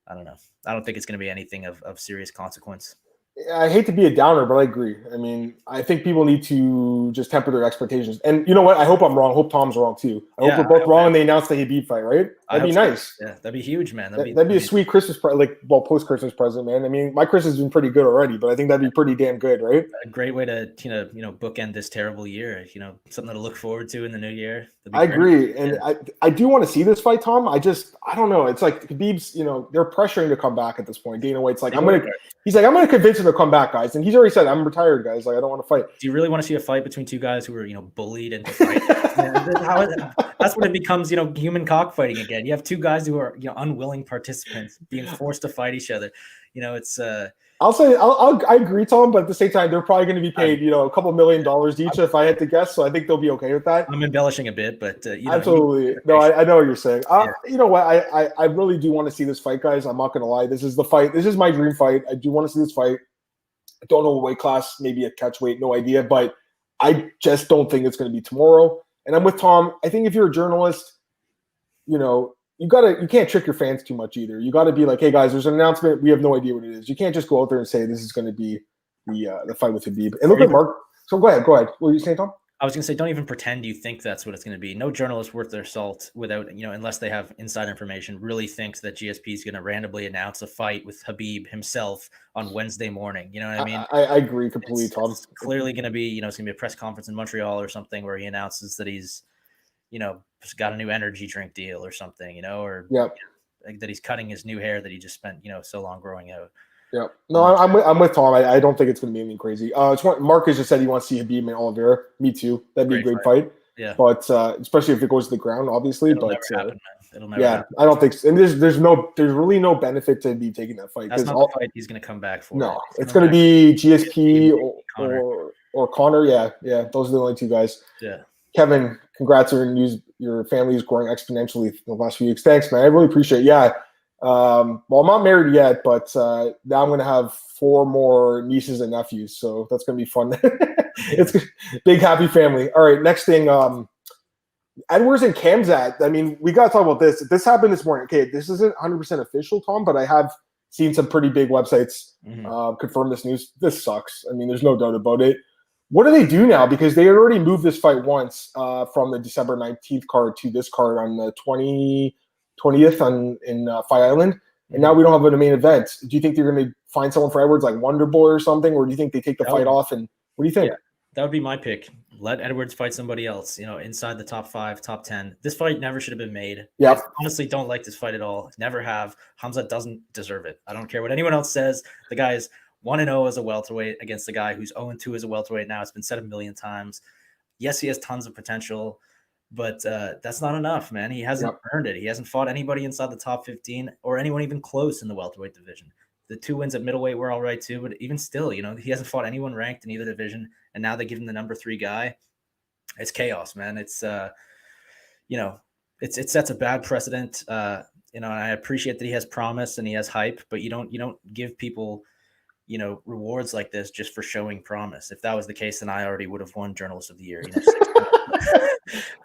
I don't know. I don't think it's going to be anything of serious consequence. I hate to be a downer, but I agree. I mean, I think people need to just temper their expectations. And you know what? I hope I'm wrong. I hope Tom's wrong too. I hope we're both wrong and they announced the Khabib fight, right? That'd be nice. So. Yeah, that'd be huge, man. That'd be a sweet Christmas present, post-Christmas present, man. I mean, my Christmas has been pretty good already, but I think that'd be pretty damn good, right? A great way to, bookend this terrible year. Something to look forward to in the new year. I agree. And I do want to see this fight, Tom. I don't know. It's like Khabib's, they're pressuring to come back at this point. Dana White's like, I'm going to convince him to come back, guys. And he's already said, I'm retired, guys. Like, I don't want to fight. Do you really want to see a fight between two guys who were, bullied into fighting? That's when it becomes, human cockfighting again. You have two guys who are, unwilling participants being forced to fight each other. It's I agree, Tom, but at the same time, they're probably going to be paid, a couple $1 million each if I had to guess. So I think they'll be okay with that. I'm embellishing a bit, but absolutely. No, I know what you're saying. You know what? I really do want to see this fight, guys. I'm not going to lie. This is the fight. This is my dream fight. I do want to see this fight. I don't know what weight class, maybe a catch weight, no idea, but I just don't think it's going to be tomorrow. And I'm with Tom. I think if you're a journalist, you can't trick your fans too much either. You got to be like, hey guys, there's an announcement. We have no idea what it is. You can't just go out there and say this is going to be the fight with Khabib. And look at Mark. So go ahead. What were you saying, Tom? I was going to say, don't even pretend you think that's what it's going to be. No journalist worth their salt without, unless they have inside information, really thinks that GSP is going to randomly announce a fight with Khabib himself on Wednesday morning. You know what I mean? I agree completely, Tom. It's clearly going to be, it's going to be a press conference in Montreal or something where he announces that he's, just got a new energy drink deal or something, or that he's cutting his new hair that he just spent, so long growing out. Yeah. No, I'm with Tom. I don't think it's going to be anything crazy. Marcus just said he wants to see Khabib and Oliveira. Me too. That'd be a great fight. Yeah. But especially if it goes to the ground, obviously. It'll never happen, man. It'll never happen. I don't think so. And there's really no benefit to be taking that fight. That's not the fight he's going to come back for. No, it's going to be GSP or Conor. Yeah. Those are the only two guys. Yeah. Kevin, congrats on your family is growing exponentially in the last few weeks. Thanks, man. I really appreciate it. Yeah. Well, I'm not married yet, but now I'm going to have 4 more nieces and nephews. So that's going to be fun. It's a big, happy family. All right. Next thing, Edwards and Khamzat. I mean, we got to talk about this. This happened this morning. Okay. This isn't 100% official, Tom, but I have seen some pretty big websites confirm this news. This sucks. I mean, there's no doubt about it. What do they do now? Because they had already moved this fight once from the December 19th card to this card on the 20th in Fight Island. And now we don't have a main event. Do you think they're going to find someone for Edwards like Wonder Boy or something? Or do you think they take the fight off? And what do you think? Yeah, that would be my pick. Let Edwards fight somebody else, inside the top 5, top 10. This fight never should have been made. Yeah. I honestly don't like this fight at all. Never have. Khamzat doesn't deserve it. I don't care what anyone else says. The guy is 1-0 as a welterweight against the guy who's 0-2 as a welterweight now. It's been said a million times. Yes, he has tons of potential, but that's not enough, man. He hasn't earned it. He hasn't fought anybody inside the top 15 or anyone even close in the welterweight division. The 2 wins at middleweight were all right too, but even still, he hasn't fought anyone ranked in either division, and now they give him the number 3 guy. It's chaos, man. It's it sets a bad precedent. And I appreciate that he has promise and he has hype, but you don't give people rewards like this just for showing promise. If that was the case, then I already would have won Journalist of the Year.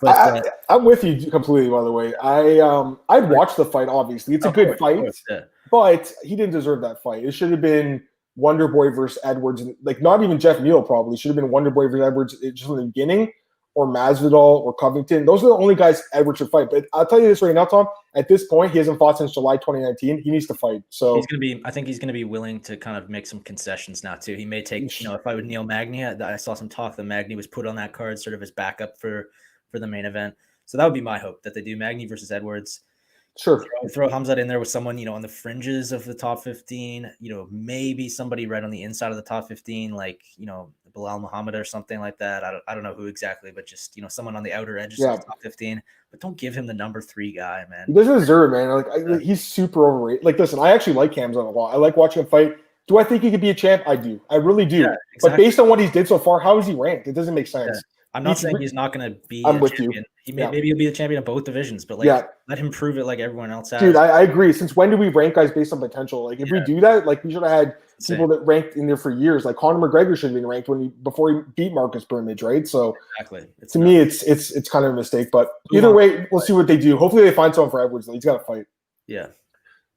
But I'm with you completely. By the way, I'd watch the fight. Obviously, it's a good fight, but he didn't deserve that fight. It should have been Wonder Boy versus Edwards, and not even Jeff Neal. Probably should have been Wonder Boy versus Edwards just in the beginning, or Masvidal or Covington. Those are the only guys Edwards should fight. But I'll tell you this right now, Tom. At this point, he hasn't fought since July 2019. He needs to fight. So I think he's gonna be willing to kind of make some concessions now too. He may take, if I would Neil Magny, I saw some talk that Magny was put on that card sort of as backup for the main event. So that would be my hope, that they do Magny versus Edwards. Sure. Throw Khamzat in there with someone, on the fringes of the top 15, maybe somebody right on the inside of the top 15, like, Bilal Muhammad or something like that. I don't know who exactly, but just, someone on the outer edges Yeah. of the top 15. But don't give him the number 3 guy, man. He doesn't deserve it, man. He's super overrated. Like, listen, I actually like Khamzat a lot. I like watching him fight. Do I think he could be a champ? I do. I really do. Yeah, exactly. But based on what he's did so far, how is he ranked? It doesn't make sense. Yeah. I'm not saying he's not going to be I'm a with champion. you. Maybe he'll be the champion of both divisions, but let him prove it like everyone else has. Dude, I agree. Since when do we rank guys based on potential? Like, if we do that, like, we should have had people that ranked in there for years. Like, Conor McGregor should have been ranked before he beat Marcus Burmage, right? So, exactly. To me, it's kind of a mistake. But either way, we'll see what they do. Hopefully, they find someone for Edwards. He's got to fight. Yeah.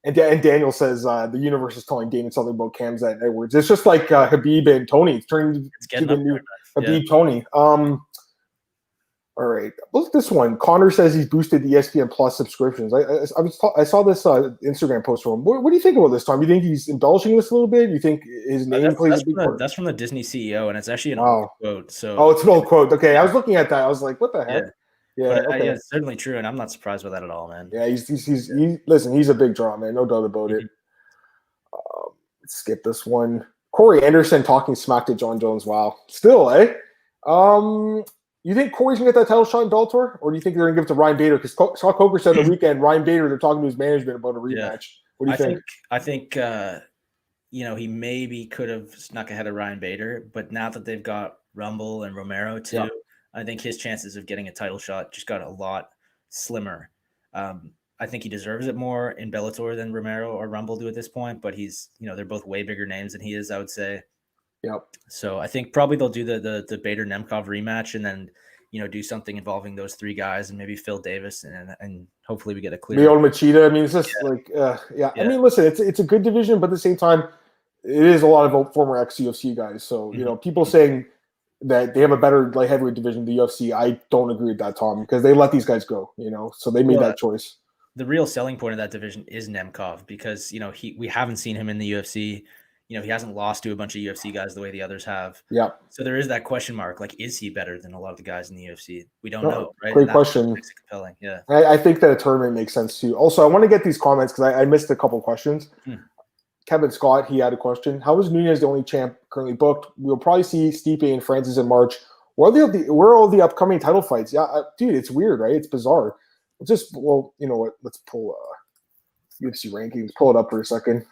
And Daniel says the universe is telling Damon something about Khamzat and Edwards. It's just like Khabib and Tony. It's turning to the new Khabib Tony. All right, look at this one. Conor says he's boosted the ESPN Plus subscriptions. I saw this Instagram post from him. What do you think about this, Tom? You think he's embellishing this a little bit? You think his name plays a big part? That's from the Disney CEO, and it's actually an old quote. So it's an old quote. Okay, I was looking at that. I was like, what the heck? Yeah, okay. It's certainly true, and I'm not surprised by that at all, man. Yeah, listen, he's a big draw, man. No doubt about it. Let's skip this one. Corey Anderson talking smack to John Jones. Wow. Still, eh? You think Corey's going to get that title shot in Bellator? Or do you think they're going to give it to Ryan Bader? Because Scott Coker said the weekend, Ryan Bader, they're talking to his management about a rematch. Yeah. What do you think? I think he maybe could have snuck ahead of Ryan Bader, but now that they've got Rumble and Romero too, I think his chances of getting a title shot just got a lot slimmer. I think he deserves it more in Bellator than Romero or Rumble do at this point, but he's, they're both way bigger names than he is, I would say. Yep. So I think probably they'll do the Bader Nemkov rematch and then, do something involving those 3 guys and maybe Phil Davis and hopefully we get a clear. Leon Machida. I mean, it's just I mean, listen, it's a good division, but at the same time, it is a lot of former ex-UFC guys. So, people saying that they have a better light heavyweight division than the UFC, I don't agree with that, Tom, because they let these guys go, so they made that choice. The real selling point of that division is Nemkov because, we haven't seen him in the UFC. He hasn't lost to a bunch of UFC guys the way the others have. Yeah. So there is that question mark. Like, is he better than a lot of the guys in the UFC? We don't know, right? Great question. Makes it compelling. Yeah. I think that a tournament makes sense too. Also, I want to get these comments because I missed a couple of questions. Kevin Scott, he had a question. How is Nunes the only champ currently booked? We'll probably see Stipe and Francis in March. Where are all the upcoming title fights? Yeah, dude, it's weird, right? It's bizarre. You know what? Let's pull UFC rankings. Pull it up for a second.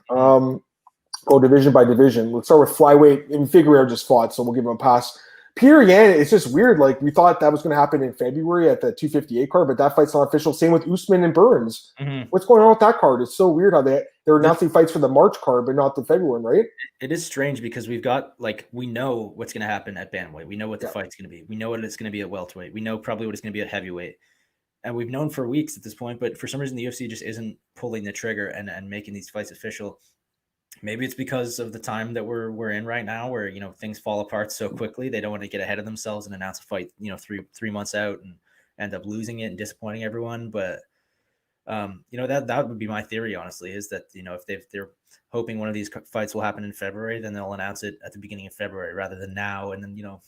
Go division by division. Let's start with flyweight. And Figueroa just fought, so we'll give him a pass. Peter Yan, it's just weird. Like, we thought that was going to happen in February at the 258 card, but that fight's not official. Same with Usman and Burns. What's going on with that card? It's so weird how they're announcing fights for the March card, but not the February one, right? It is strange because we've got, we know what's going to happen at bantamweight. We know what the fight's going to be. We know what it's going to be at welterweight. We know probably what it's going to be at heavyweight. And we've known for weeks at this point, but for some reason the UFC just isn't pulling the trigger and making these fights official. Maybe it's because of the time that we're in right now where, things fall apart so quickly. They don't want to get ahead of themselves and announce a fight, 3 months out and end up losing it and disappointing everyone. But, that would be my theory, honestly, is that, if they're hoping one of these fights will happen in February, then they'll announce it at the beginning of February rather than now. And then,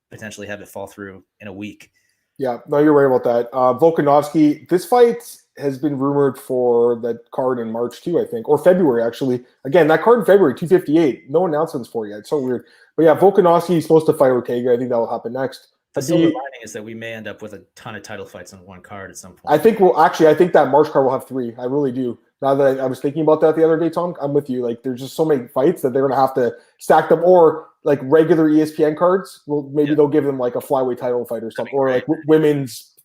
potentially have it fall through in a week. Yeah, no, you're right about that. Volkanovski, this fight has been rumored for that card in March too, I think, or February, actually. Again, that card in February, 258. No announcements for it yet. It's so weird. But yeah, Volkanovski is supposed to fight Ortega. I think that will happen next. The silver lining is that we may end up with a ton of title fights on one card at some point. I think that March card will have 3. I really do. Now that I was thinking about that the other day, Tom, I'm with you. Like, there's just so many fights that they're going to have to stack them, or like regular ESPN cards. Well, maybe they'll give them like a flyweight title fight or something, or like women's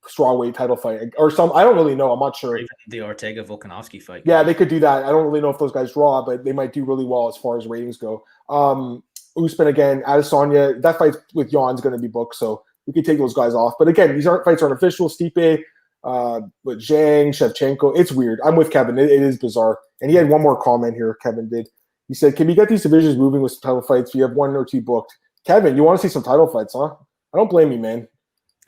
strawweight title fight or some. I don't really know. I'm not sure. Or even the Ortega Volkanovski fight. Yeah, they could do that. I don't really know if those guys draw, but they might do really well as far as ratings go. Usman again, Adesanya. That fight with Jan's going to be booked, so we could take those guys off. But again, these fights aren't official. Stipe, with Zhang, Shevchenko. It's weird. I'm with Kevin. It is bizarre. And he had one more comment here. Kevin did. He said, "Can we get these divisions moving with some title fights? We have 1 or 2 booked." Kevin, you want to see some title fights, huh? I don't blame you, man.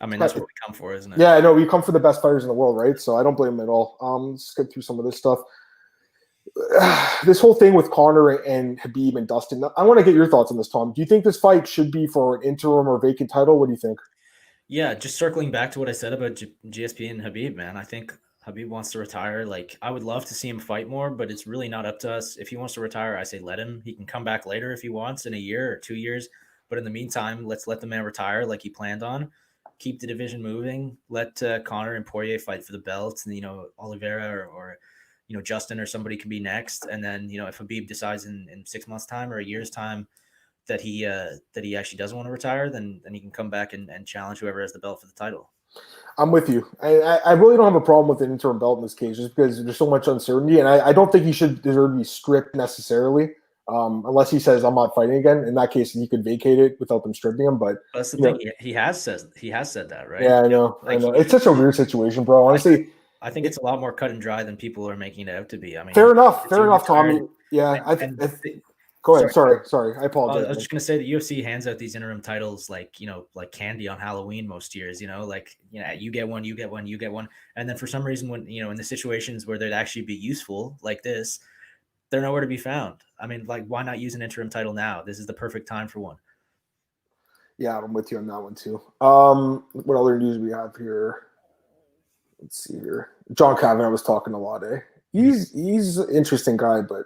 I mean, that's what we come for, isn't it? Yeah, I know. We come for the best fighters in the world, right? So I don't blame him at all. Let's get through some of this stuff. This whole thing with Conor and Khabib and Dustin. I want to get your thoughts on this, Tom. Do you think this fight should be for an interim or vacant title? What do you think? Yeah, just circling back to what I said about GSP and Khabib, man. I think Khabib wants to retire. Like, I would love to see him fight more, but it's really not up to us. If he wants to retire, I say let him. He can come back later if he wants in a year or 2 years. But in the meantime, let's let the man retire like he planned on. Keep the division moving. Let Conor and Poirier fight for the belts, and Oliveira or Justin or somebody can be next. And then if Khabib decides in 6 months' time or a year's time that he actually doesn't want to retire, then he can come back and challenge whoever has the belt for the title. I'm with you. I really don't have a problem with an interim belt in this case, just because there's so much uncertainty, and I don't think he should deserve to be stripped necessarily, unless he says I'm not fighting again. In that case, he could vacate it without them stripping him. But that's the thing. He has said that, right? Yeah, I know. I know. It's such a weird situation, bro. Honestly, I think it's a lot more cut and dry than people are making it out to be. I mean, fair enough, Tommy. Yeah, go ahead. Sorry. I apologize. I was just gonna say the UFC hands out these interim titles like candy on Halloween most years. You get one, you get one, you get one, and then for some reason, when in the situations where they'd actually be useful like this, they're nowhere to be found. I mean, like, why not use an interim title now? This is the perfect time for one. Yeah, I'm with you on that one too. What other news we have here? Let's see here. John Kavanagh was talking a lot, eh? He's an interesting guy, but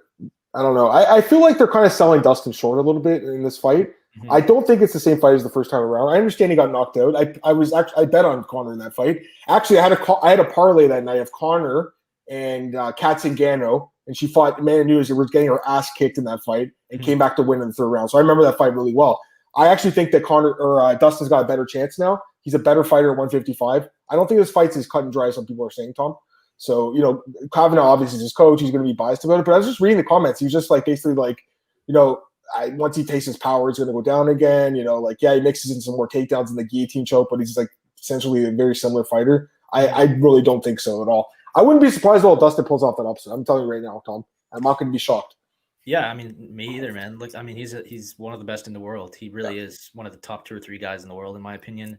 I don't know. I feel like they're kind of selling Dustin short a little bit in this fight. Mm-hmm. I don't think it's the same fight as the first time around. I understand he got knocked out. I bet on Conor in that fight. Actually, I had a parlay that night of Conor and Kat Zingano, and she fought Amanda Nunes. She was getting her ass kicked in that fight and came back to win in the third round. So I remember that fight really well. I actually think that Dustin's got a better chance now. He's a better fighter at 155. I don't think this fight's as cut and dry as some people are saying, Tom. So, Kavanagh obviously is his coach. He's going to be biased about it. But I was just reading the comments. He was just basically once he tastes his power, it's going to go down again. He mixes in some more takedowns in the guillotine choke, but he's essentially a very similar fighter. I really don't think so at all. I wouldn't be surprised if Dustin pulls off that upset. I'm telling you right now, Tom. I'm not going to be shocked. Yeah, I mean, me either, man. Look, I mean, he's one of the best in the world. He really is one of the top 2 or 3 guys in the world, in my opinion.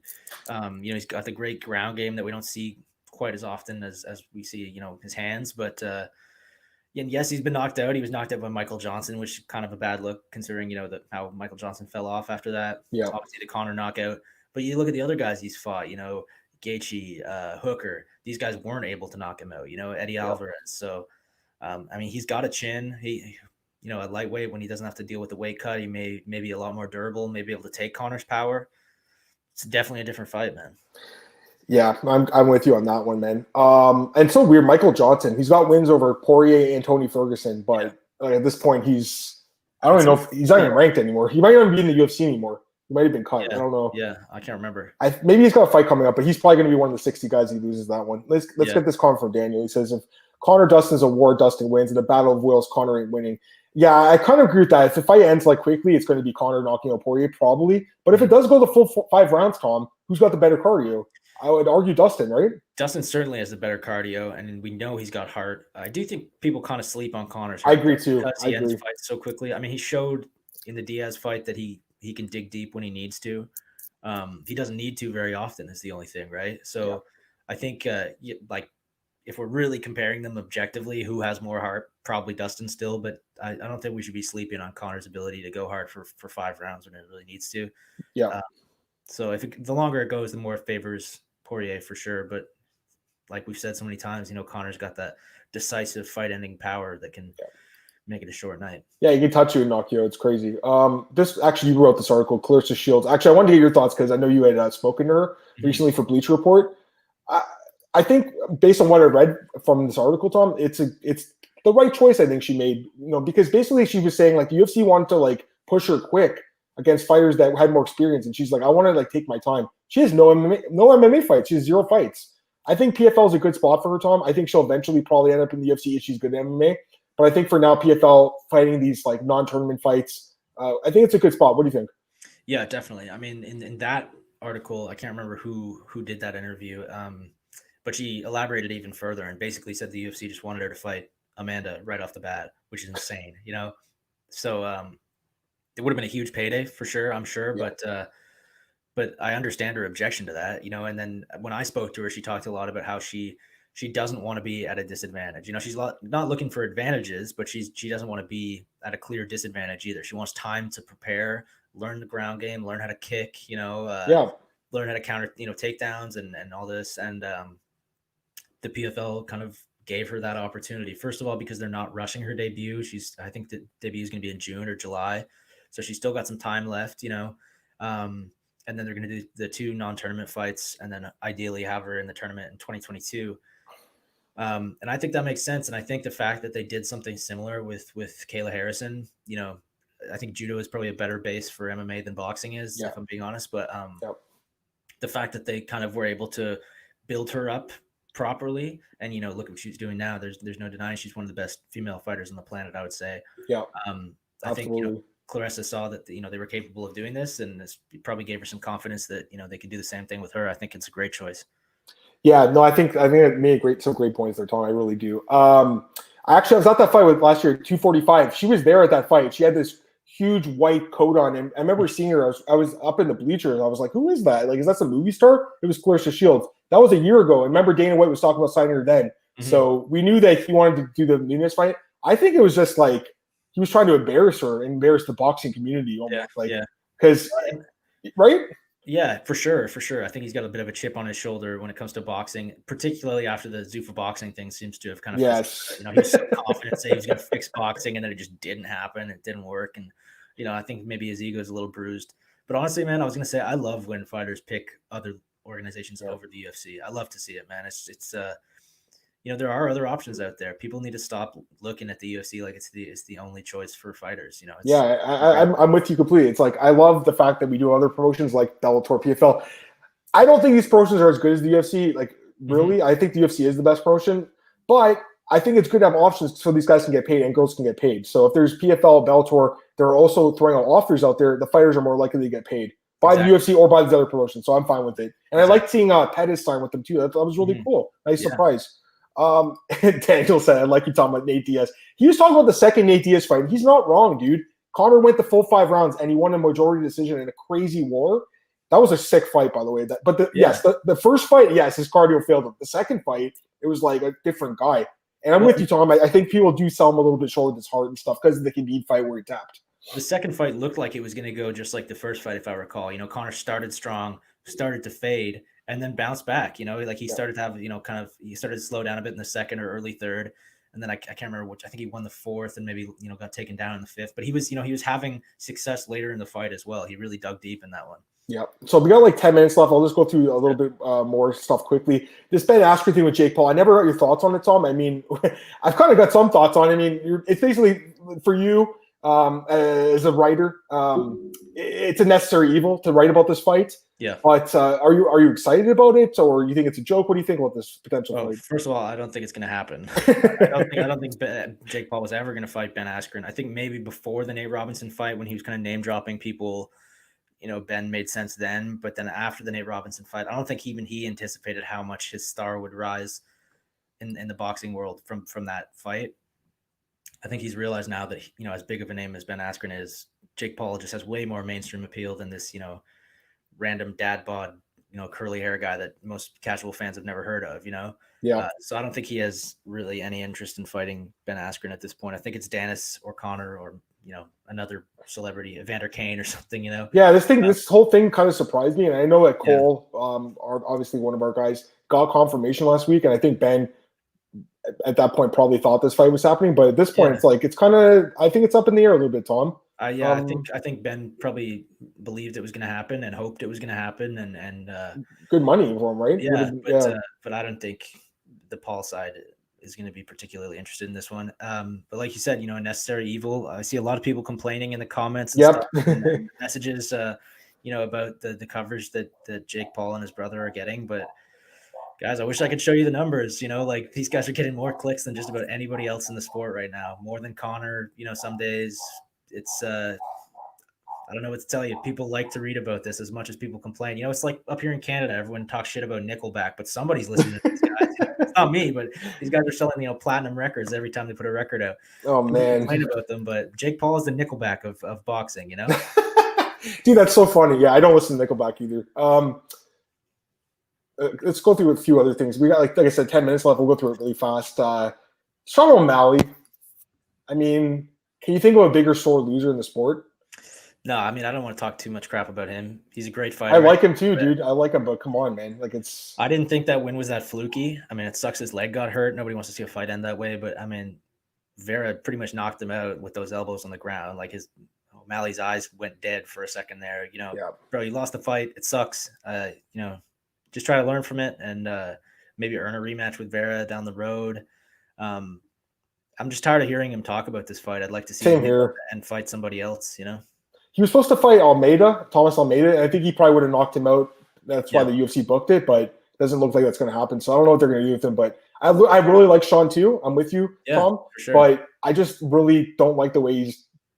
He's got the great ground game that we don't see quite as often as we see, his hands. But and yes, he's been knocked out. He was knocked out by Michael Johnson, which is kind of a bad look considering, how Michael Johnson fell off after that. Yeah. Obviously the Conor knockout. But you look at the other guys he's fought, Gaethje, Hooker. These guys weren't able to knock him out, Eddie Alvarez. So, I mean, he's got a chin. He at lightweight, when he doesn't have to deal with the weight cut, he may be a lot more durable, may be able to take Conor's power. It's definitely a different fight, man. Yeah, I'm with you on that one, man. And so weird, Michael Johnson, he's got wins over Poirier and Tony Ferguson, but at this point I don't even know if he's not even ranked anymore. He might not even be in the UFC anymore. He might have been cut. Yeah, I don't know. Yeah, I can't remember. Maybe he's got a fight coming up, but he's probably going to be one of the 60 guys he loses that one. Let's get this comment from Daniel. He says, if Conor Dustin's a war, Dustin wins. In the battle of wills, Conor ain't winning. Yeah, I kind of agree with that. If the fight ends quickly, it's going to be Conor knocking out Poirier, probably. But if it does go the full 5 rounds, Tom, who's got the better cardio? I would argue Dustin, right? Dustin certainly has the better cardio, and we know he's got heart. I do think people kind of sleep on Conor's heart. I agree too. Because he ends fights so quickly. I mean, he showed in the Diaz fight that he can dig deep when he needs to. He doesn't need to very often is the only thing, right? So yeah. I think if we're really comparing them objectively, who has more heart? Probably Dustin still, but I don't think we should be sleeping on Conor's ability to go hard for 5 rounds when it really needs to. Yeah. So the longer it goes, the more it favors Poirier for sure. But like we've said so many times, Conor's got that decisive fight-ending power that can make it a short night. Yeah, he can touch you and knock you out. It's crazy. You wrote this article, Claressa Shields. Actually, I wanted to get your thoughts because I know you had spoken to her recently for Bleacher Report. I think based on what I read from this article, Tom, it's the right choice I think she made. Because basically she was saying the UFC wanted to push her quick against fighters that had more experience, and she's like, I want to take my time. She has no MMA fights. She has 0 fights. I think PFL is a good spot for her, Tom. I think she'll eventually probably end up in the UFC if she's good at MMA. But I think for now, PFL fighting these non-tournament fights, I think it's a good spot. What do you think? Yeah, definitely. I mean, in that article, I can't remember who did that interview, but she elaborated even further and basically said the UFC just wanted her to fight Amanda right off the bat, which is insane, So it would have been a huge payday for sure, I'm sure. Yeah. But I understand her objection to that, and then when I spoke to her, she talked a lot about how she doesn't want to be at a disadvantage. She's not looking for advantages, but she doesn't want to be at a clear disadvantage either. She wants time to prepare, learn the ground game, learn how to kick, learn how to counter, takedowns and all this. And the PFL kind of gave her that opportunity. First of all, because they're not rushing her debut. I think the debut is going to be in June or July. So she's still got some time left, And then they're going to do the 2 non-tournament fights, and then ideally have her in the tournament in 2022. And I think that makes sense. And I think the fact that they did something similar with Kayla Harrison, I think judo is probably a better base for MMA than boxing is, if I'm being honest. But the fact that they kind of were able to build her up properly, and look what she's doing now. There's no denying she's one of the best female fighters on the planet, I would say. I think Claressa saw that they were capable of doing this, and this probably gave her some confidence that they could do the same thing with her. I think it's a great choice. Yeah, no, I think it made some great points there, Tom. I really do. I was at that fight with last year at 245. She was there at that fight. She had this huge white coat on, and I remember seeing her. I was up in the bleachers, and I was like, "Who is that? Like, is that some movie star?" It was Claressa Shields. That was a year ago. I remember Dana White was talking about signing her then. So we knew that he wanted to do the Nunes fight. I think it was just like he was trying to embarrass her, embarrass the boxing community almost. Because right? Yeah, for sure. I think he's got a bit of a chip on his shoulder when it comes to boxing, particularly after the Zuffa boxing thing seems to have kind of he was so confident saying he was going to fix boxing, and then it just didn't happen. It didn't work, and I think maybe his ego is a little bruised. But honestly, man, I was going to say I love when fighters pick other organizations over the UFC. I love to see it, man. It's there are other options out there. People need to stop looking at the UFC like it's the only choice for fighters. I'm with you completely. It's like I love the fact that we do other promotions like Bellator, PFL. I don't think these promotions are as good as the UFC. Like really, I think the UFC is the best promotion, but I think it's good to have options so these guys can get paid and girls can get paid. So if there's PFL, Bellator, they're also throwing out offers out there. The fighters are more likely to get paid by the UFC or by these other promotions. So I'm fine with it. And I like seeing Pettis sign with them too. That was really cool. Nice surprise. Daniel said, I like you talking about Nate Diaz. He was talking about the second Nate Diaz fight. He's not wrong, dude. Conor went the full 5 rounds and he won a majority decision in a crazy war. That was a sick fight, by the way. The first fight, his cardio failed him. The second fight, it was like a different guy. And I'm with you, Tom. I think people do sell him a little bit short of his heart and stuff because of the Khabib fight where he tapped. The second fight looked like it was going to go just like the first fight, if I recall. Conor started strong, started to fade, and then bounced back. He started to have, he started to slow down a bit in the second or early third. And then I can't remember which. I think he won the fourth and maybe, got taken down in the fifth. But he was, he was having success later in the fight as well. He really dug deep in that one. Yeah. So we got like 10 minutes left. I'll just go through a little bit more stuff quickly. This Ben Askren thing with Jake Paul, I never got your thoughts on it, Tom. I mean, I've kind of got some thoughts on it. I mean, it's basically for you as a writer, it's a necessary evil to write about this fight. Yeah. But are you excited about it, or you think it's a joke? What do you think about this potential fight? First of all, I don't think it's going to happen. I don't think Jake Paul was ever going to fight Ben Askren. I think maybe before the Nate Robinson fight, when he was kind of name dropping people, Ben made sense then. But then after the Nate Robinson fight, I don't think even he anticipated how much his star would rise in the boxing world from that fight. I think he's realized now that, as big of a name as Ben Askren is, Jake Paul just has way more mainstream appeal than this, random dad bod, curly hair guy that most casual fans have never heard of, Yeah. So I don't think he has really any interest in fighting Ben Askren at this point. I think it's Dennis or Conor or, another celebrity, Evander Kane or something, Yeah, this whole thing kind of surprised me. And I know that Cole, obviously one of our guys, got confirmation last week. And I think Ben, at that point, probably thought this fight was happening. But at this point, it's like, I think it's up in the air a little bit, Tom. I think Ben probably believed it was going to happen and hoped it was going to happen, and good money for him, right? Yeah, but I don't think the Paul side is going to be particularly interested in this one. But like you said, a necessary evil. I see a lot of people complaining in the comments and stuff, and messages, about the coverage that Jake Paul and his brother are getting. But guys, I wish I could show you the numbers. Like these guys are getting more clicks than just about anybody else in the sport right now. More than Conor. Some days. It's I don't know what to tell you. People like to read about this as much as people complain. It's like up here in Canada, everyone talks shit about Nickelback, but somebody's listening to these guys. It's not me, but these guys are selling, platinum records every time they put a record out. Oh man, complain about them, but Jake Paul is the Nickelback of boxing. Dude, that's so funny. Yeah, I don't listen to Nickelback either. Let's go through a few other things. We got like I said, 10 minutes left. We'll go through it really fast. Sean O'Malley. I mean, can you think of a bigger sore loser in the sport? No, I mean, I don't want to talk too much crap about him. He's a great fighter. I like him too, dude. I like him, but come on, man. I didn't think that win was that fluky. I mean, it sucks his leg got hurt. Nobody wants to see a fight end that way, but I mean, Vera pretty much knocked him out with those elbows on the ground. Like O'Malley's eyes went dead for a second there. Yeah. Bro, you lost the fight. It sucks. Just try to learn from it and maybe earn a rematch with Vera down the road. I'm just tired of hearing him talk about this fight. I'd like to see Same him here. and fight somebody else, He was supposed to fight Thomas Almeida, and I think he probably would have knocked him out. That's why the UFC booked it, but it doesn't look like that's going to happen. So I don't know what they're going to do with him, but I really like Sean too. I'm with you, Tom. For sure. But I just really don't like the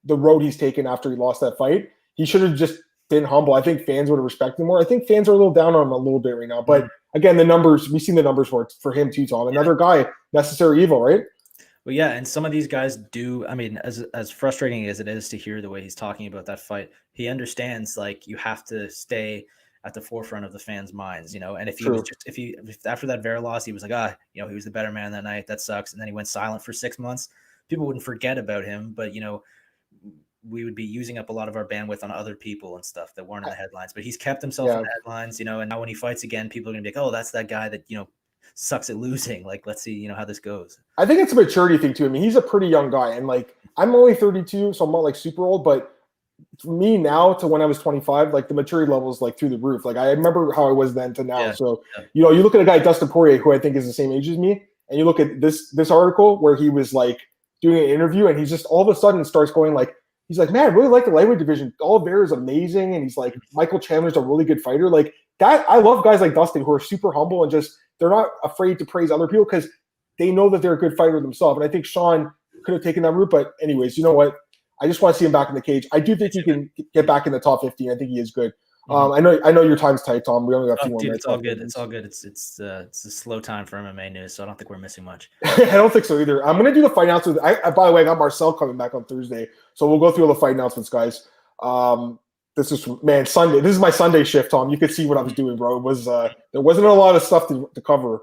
road he's taken after he lost that fight. He should have just been humble. I think fans would have respected him more. I think fans are a little down on him a little bit right now. But again, the numbers, we've seen the numbers for him too, Tom. Another guy, necessary evil, right? Well, yeah, and some of these guys do. I mean, as frustrating as it is to hear the way he's talking about that fight, he understands like you have to stay at the forefront of the fans' minds, And if he was if after that Vera loss, he was like, he was the better man that night. That sucks, and then he went silent for 6 months. People wouldn't forget about him, but we would be using up a lot of our bandwidth on other people and stuff that weren't in the headlines. But he's kept himself in the headlines, and now when he fights again, people are gonna be like, oh, that's that guy that sucks at losing. Like, let's see, how this goes. I think it's a maturity thing too. I mean, he's a pretty young guy, and like I'm only 32, so I'm not like super old. But for me now to when I was 25, like the maturity level is like through the roof. Like I remember how I was then to now. So you look at a guy Dustin Poirier, who I think is the same age as me, and you look at this article where he was like doing an interview, and he's just all of a sudden starts going like, he's like, man, I really like the lightweight division. Oliveira is amazing, and he's like, Michael Chandler's a really good fighter. Like that, I love guys like Dustin who are super humble and just they're not afraid to praise other people because they know that they're a good fighter themselves. And I think Sean could have taken that route. But anyways, you know what? I just want to see him back in the cage. I do think he can get back in the top 15. I think he is good. I know your time's tight, Tom. We only got a few more minutes. It's all good. It's all good. It's a slow time for MMA news, so I don't think we're missing much. I don't think so either. I'm going to do the fight announcements. By the way, I got Marcel coming back on Thursday, so we'll go through all the fight announcements, guys. This is Sunday. This is my Sunday shift, Tom. You could see what I was doing, bro. It was there wasn't a lot of stuff to cover.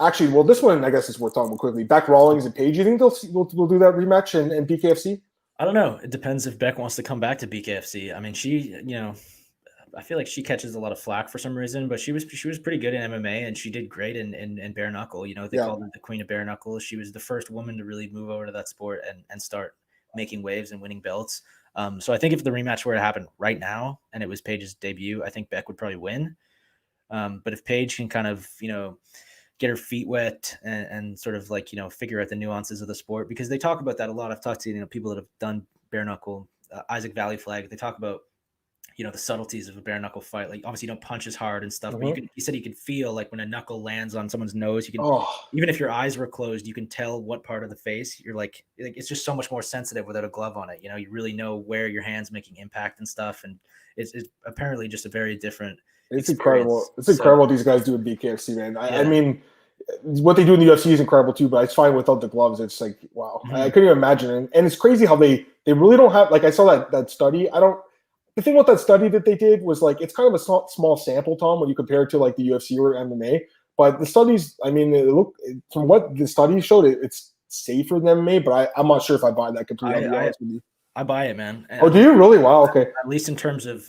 Actually, well, this one I guess is worth talking about quickly. Beck Rawlings and Page. You think we'll do that rematch in BKFC? I don't know. It depends if Beck wants to come back to BKFC. I mean, she, I feel like she catches a lot of flack for some reason, but she was pretty good in MMA and she did great in bare knuckle. They called her the queen of bare knuckle. She was the first woman to really move over to that sport and start making waves and winning belts. So I think if the rematch were to happen right now and it was Paige's debut, I think Beck would probably win. But if Paige can kind of, get her feet wet and sort of like, figure out the nuances of the sport, because they talk about that a lot. I've talked to, people that have done bare knuckle, Isaac Valley Flag. They talk about, the subtleties of a bare knuckle fight. Like obviously you don't punch as hard and stuff, but he said you can feel like when a knuckle lands on someone's nose, you can, even if your eyes were closed, you can tell what part of the face you're like it's just so much more sensitive without a glove on it. You really know where your hand's making impact and stuff. And it's apparently just a very different It's incredible. It's incredible what these guys do in BKFC, man. I mean, what they do in the UFC is incredible too, but it's fine without the gloves. It's like, wow. I couldn't even imagine. And it's crazy how they really don't have, like I saw that study. The thing with that study that they did was like, it's kind of a small sample, Tom, when you compare it to like the UFC or MMA. But the studies, I mean, from what the studies showed, it's safer than MMA, but I'm not sure if I buy that completely. I'll be honest with you. I buy it, man. Oh, do you really? Wow. Okay. At least in terms of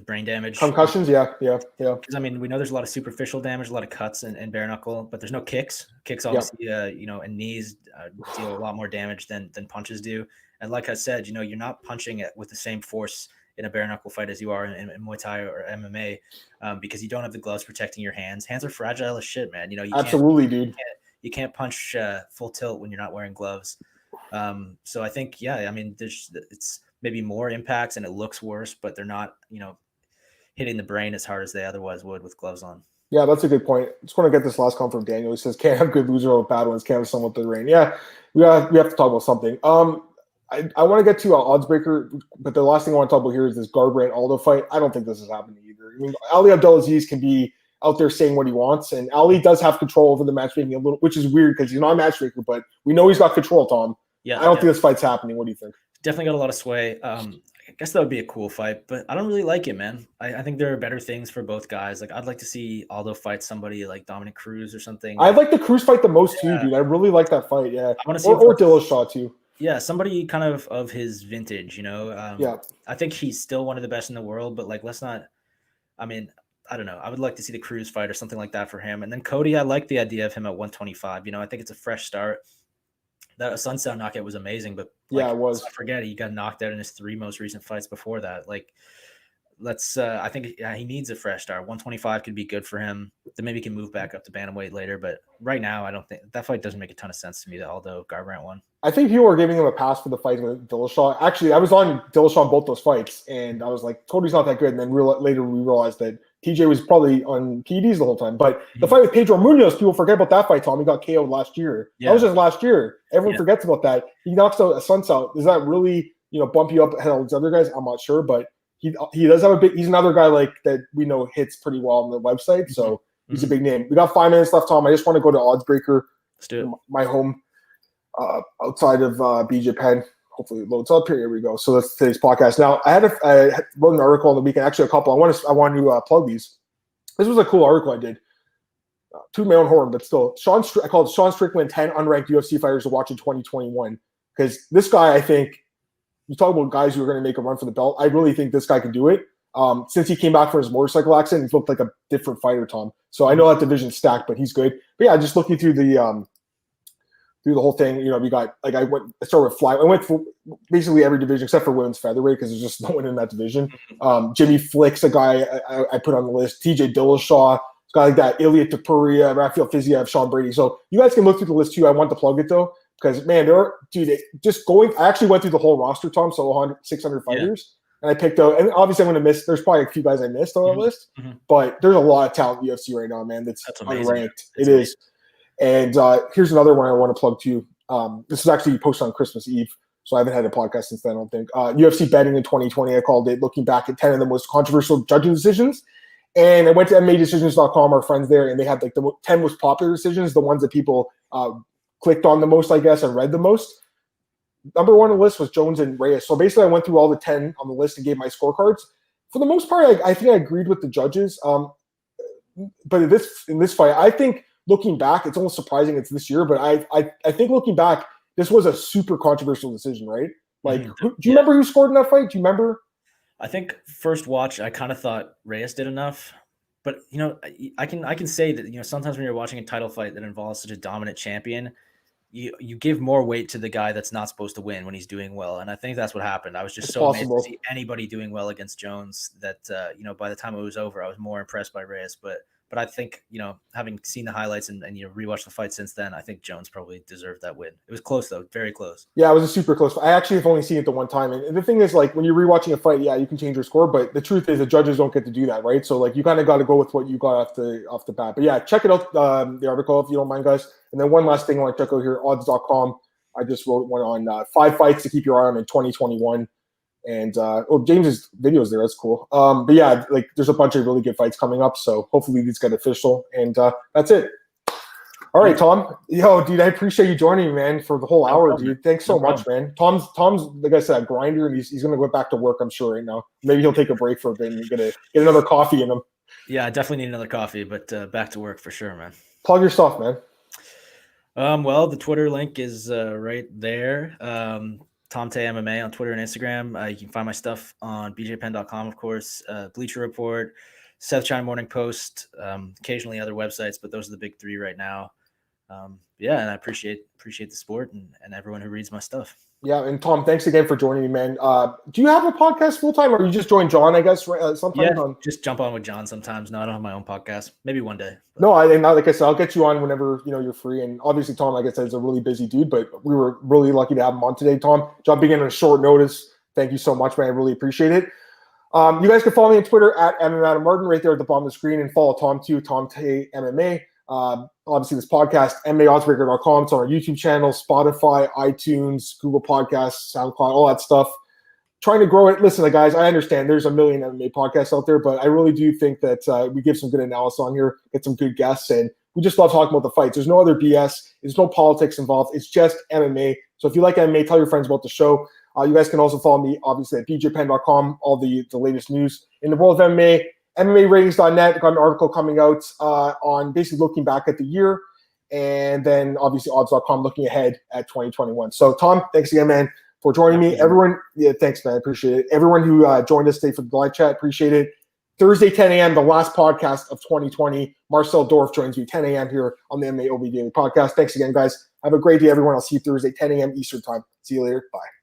brain damage, concussions. Yeah. Because I mean, we know there's a lot of superficial damage, a lot of cuts and bare knuckle, but there's no kicks. Kicks obviously, and knees deal a lot more damage than punches do. And like I said, you're not punching it with the same force in a bare knuckle fight as you are in Muay Thai or MMA, because you don't have the gloves protecting your hands. Hands are fragile as shit, man. You absolutely, dude. You can't punch full tilt when you're not wearing gloves. So I think, I mean, it's maybe more impacts and it looks worse, but they're not, hitting the brain as hard as they otherwise would with gloves on. Yeah, that's a good point. Just want to get this last comment from Daniel. He says, can't have good loser or bad ones, can't have someone with the rain. Yeah, we have to talk about something. I want to get to odds breaker, but the last thing I want to talk about here is this Garbrandt Aldo fight. I don't think this is happening either. I mean, Ali Abdelaziz can be out there saying what he wants, and Ali does have control over the matchmaking a little, which is weird because he's not a matchmaker, but we know he's got control, Tom. Yeah, I don't think this fight's happening. What do you think? Definitely got a lot of sway. I guess that would be a cool fight, but I don't really like it, man. I think there are better things for both guys. Like I'd like to see Aldo fight somebody like Dominic Cruz or something. I'd like the Cruz fight the most too, dude. I really like that fight. Yeah, I want to see or Dillashaw too. Yeah, somebody kind of his vintage, I think he's still one of the best in the world, but like, let's not, I mean, I don't know. I would like to see the Cruz fight or something like that for him. And then Cody, I like the idea of him at 125. I think it's a fresh start. That Sunset knockout was amazing, but yeah, it was. I forget he got knocked out in his 3 most recent fights before that. Like, I think he needs a fresh start. 125 could be good for him. Then maybe he can move back up to bantamweight later. But right now, I don't think that fight doesn't make a ton of sense to me. The Aldo Garbrandt one. I think people are giving him a pass for the fight with Dillashaw. Actually, I was on Dillashaw both those fights, and I was like, Cody's not that good. And then later we realized that TJ was probably on PEDs the whole time. But the fight with Pedro Munoz, people forget about that fight, Tom. He got KO'd last year. Yeah. That was just last year. Everyone forgets about that. He knocks out a Sunset. Does that really, bump you up ahead of these other guys? I'm not sure, but he does have a big – he's another guy like that we know hits pretty well on the website. So he's a big name. We got 5 minutes left, Tom. I just want to go to Oddsbreaker. Let's do it. My home. Outside of BJ Penn. Hopefully it loads up here. Here we go. So that's today's podcast. Now, I wrote an article on the weekend, actually a couple. I want to plug these. This was a cool article I did. To my own horn, but still. I called it Sean Strickland 10 unranked UFC fighters to watch in 2021. Because this guy, I think, you talk about guys who are going to make a run for the belt. I really think this guy can do it. Since he came back from his motorcycle accident, he's looked like a different fighter, Tom. So I know that division's stacked, but he's good. But yeah, just looking through the whole thing, we got I started with fly. I went through basically every division except for women's featherweight because there's just no one in that division. Jimmy Flick's a guy I put on the list. TJ Dillashaw, a guy like that. Ilya Topuria, Rafael Fiziev, Sean Brady. So you guys can look through the list too. I want to plug it though because man, I actually went through the whole roster, Tom. So 600 fighters, and I picked out. And obviously I'm going to miss. There's probably a few guys I missed on that list, but there's a lot of talent in the UFC right now, man. That's unranked. It is. And here's another one I want to plug too. This is actually posted on Christmas Eve, so I haven't had a podcast since then, I don't think. UFC betting in 2020, I called it, looking back at 10 of the most controversial judging decisions. And I went to MMADecisions.com, our friends there, and they had like the 10 most popular decisions, the ones that people clicked on the most, I guess, and read the most. Number 1 on the list was Jones and Reyes. So basically, I went through all the 10 on the list and gave my scorecards. For the most part, I think I agreed with the judges. But in this fight, I think – looking back, it's almost surprising it's this year, but I think looking back, this was a super controversial decision, right? Like, do you remember who scored in that fight? Do you remember? I think first watch, I kind of thought Reyes did enough, but I can say that sometimes when you're watching a title fight that involves such a dominant champion, you give more weight to the guy that's not supposed to win when he's doing well, and I think that's what happened. I was just amazed to see anybody doing well against Jones that by the time it was over, I was more impressed by Reyes, But I think, having seen the highlights and rewatched the fight since then, I think Jones probably deserved that win. It was close, though. Very close. Yeah, it was a super close fight. I actually have only seen it the one time. And the thing is, like, when you're rewatching a fight, yeah, you can change your score. But the truth is the judges don't get to do that, right? So, like, you kind of got to go with what you got off the bat. But, yeah, check it out, the article, if you don't mind, guys. And then one last thing I want to check out here, odds.com. I just wrote one on 5 fights to keep your eye on in 2021. And James's videos there. That's cool. But yeah, like there's a bunch of really good fights coming up. So hopefully these get official. And that's it. All right, Tom. Yo, dude, I appreciate you joining me, man, for the whole hour, dude. Thanks so much, man. Tom's like I said, a grinder, and he's gonna go back to work, I'm sure, right now. Maybe he'll take a break for a bit and you're gonna get another coffee in him. Yeah, I definitely need another coffee, but back to work for sure, man. Plug your stuff, man. Well, the Twitter link is right there. Tom Tay MMA on Twitter and Instagram. You can find my stuff on bjpenn.com, of course. Bleacher Report, South China Morning Post, occasionally other websites, but those are the big 3 right now. And I appreciate the support and everyone who reads my stuff. Yeah, and Tom, thanks again for joining me, man. Do you have a podcast full time, or you just join John? I guess sometimes. Yeah, just jump on with John sometimes. No, I don't have my own podcast. Maybe one day. But. No, like I said, I'll get you on whenever you're free. And obviously, Tom, like I said, is a really busy dude, but we were really lucky to have him on today. Tom, jumping in on short notice. Thank you so much, man. I really appreciate it. You guys can follow me on Twitter at @MMAdamMartin right there at the bottom of the screen, and follow Tom too, Tom Tay MMA. Obviously this podcast, MMAOddsbreaker.com. It's on our YouTube channel, Spotify, iTunes, Google Podcasts, SoundCloud, all that stuff. Trying to grow it. Listen, guys, I understand there's a million MMA podcasts out there, but I really do think that we give some good analysis on here, get some good guests, and we just love talking about the fights. There's no other BS. There's no politics involved. It's just MMA. So if you like MMA, tell your friends about the show. You guys can also follow me, obviously, at bjpenn.com, all the latest news in the world of MMA. MMAratings.net, got an article coming out on basically looking back at the year. And then, obviously, odds.com looking ahead at 2021. So, Tom, thanks again, man, for joining me. Everyone, thanks, man. I appreciate it. Everyone who joined us today for the live chat, appreciate it. Thursday, 10 a.m., the last podcast of 2020. Marcel Dorff joins me 10 a.m. here on the MMAOB Daily Podcast. Thanks again, guys. Have a great day, everyone. I'll see you Thursday, 10 a.m. Eastern Time. See you later. Bye.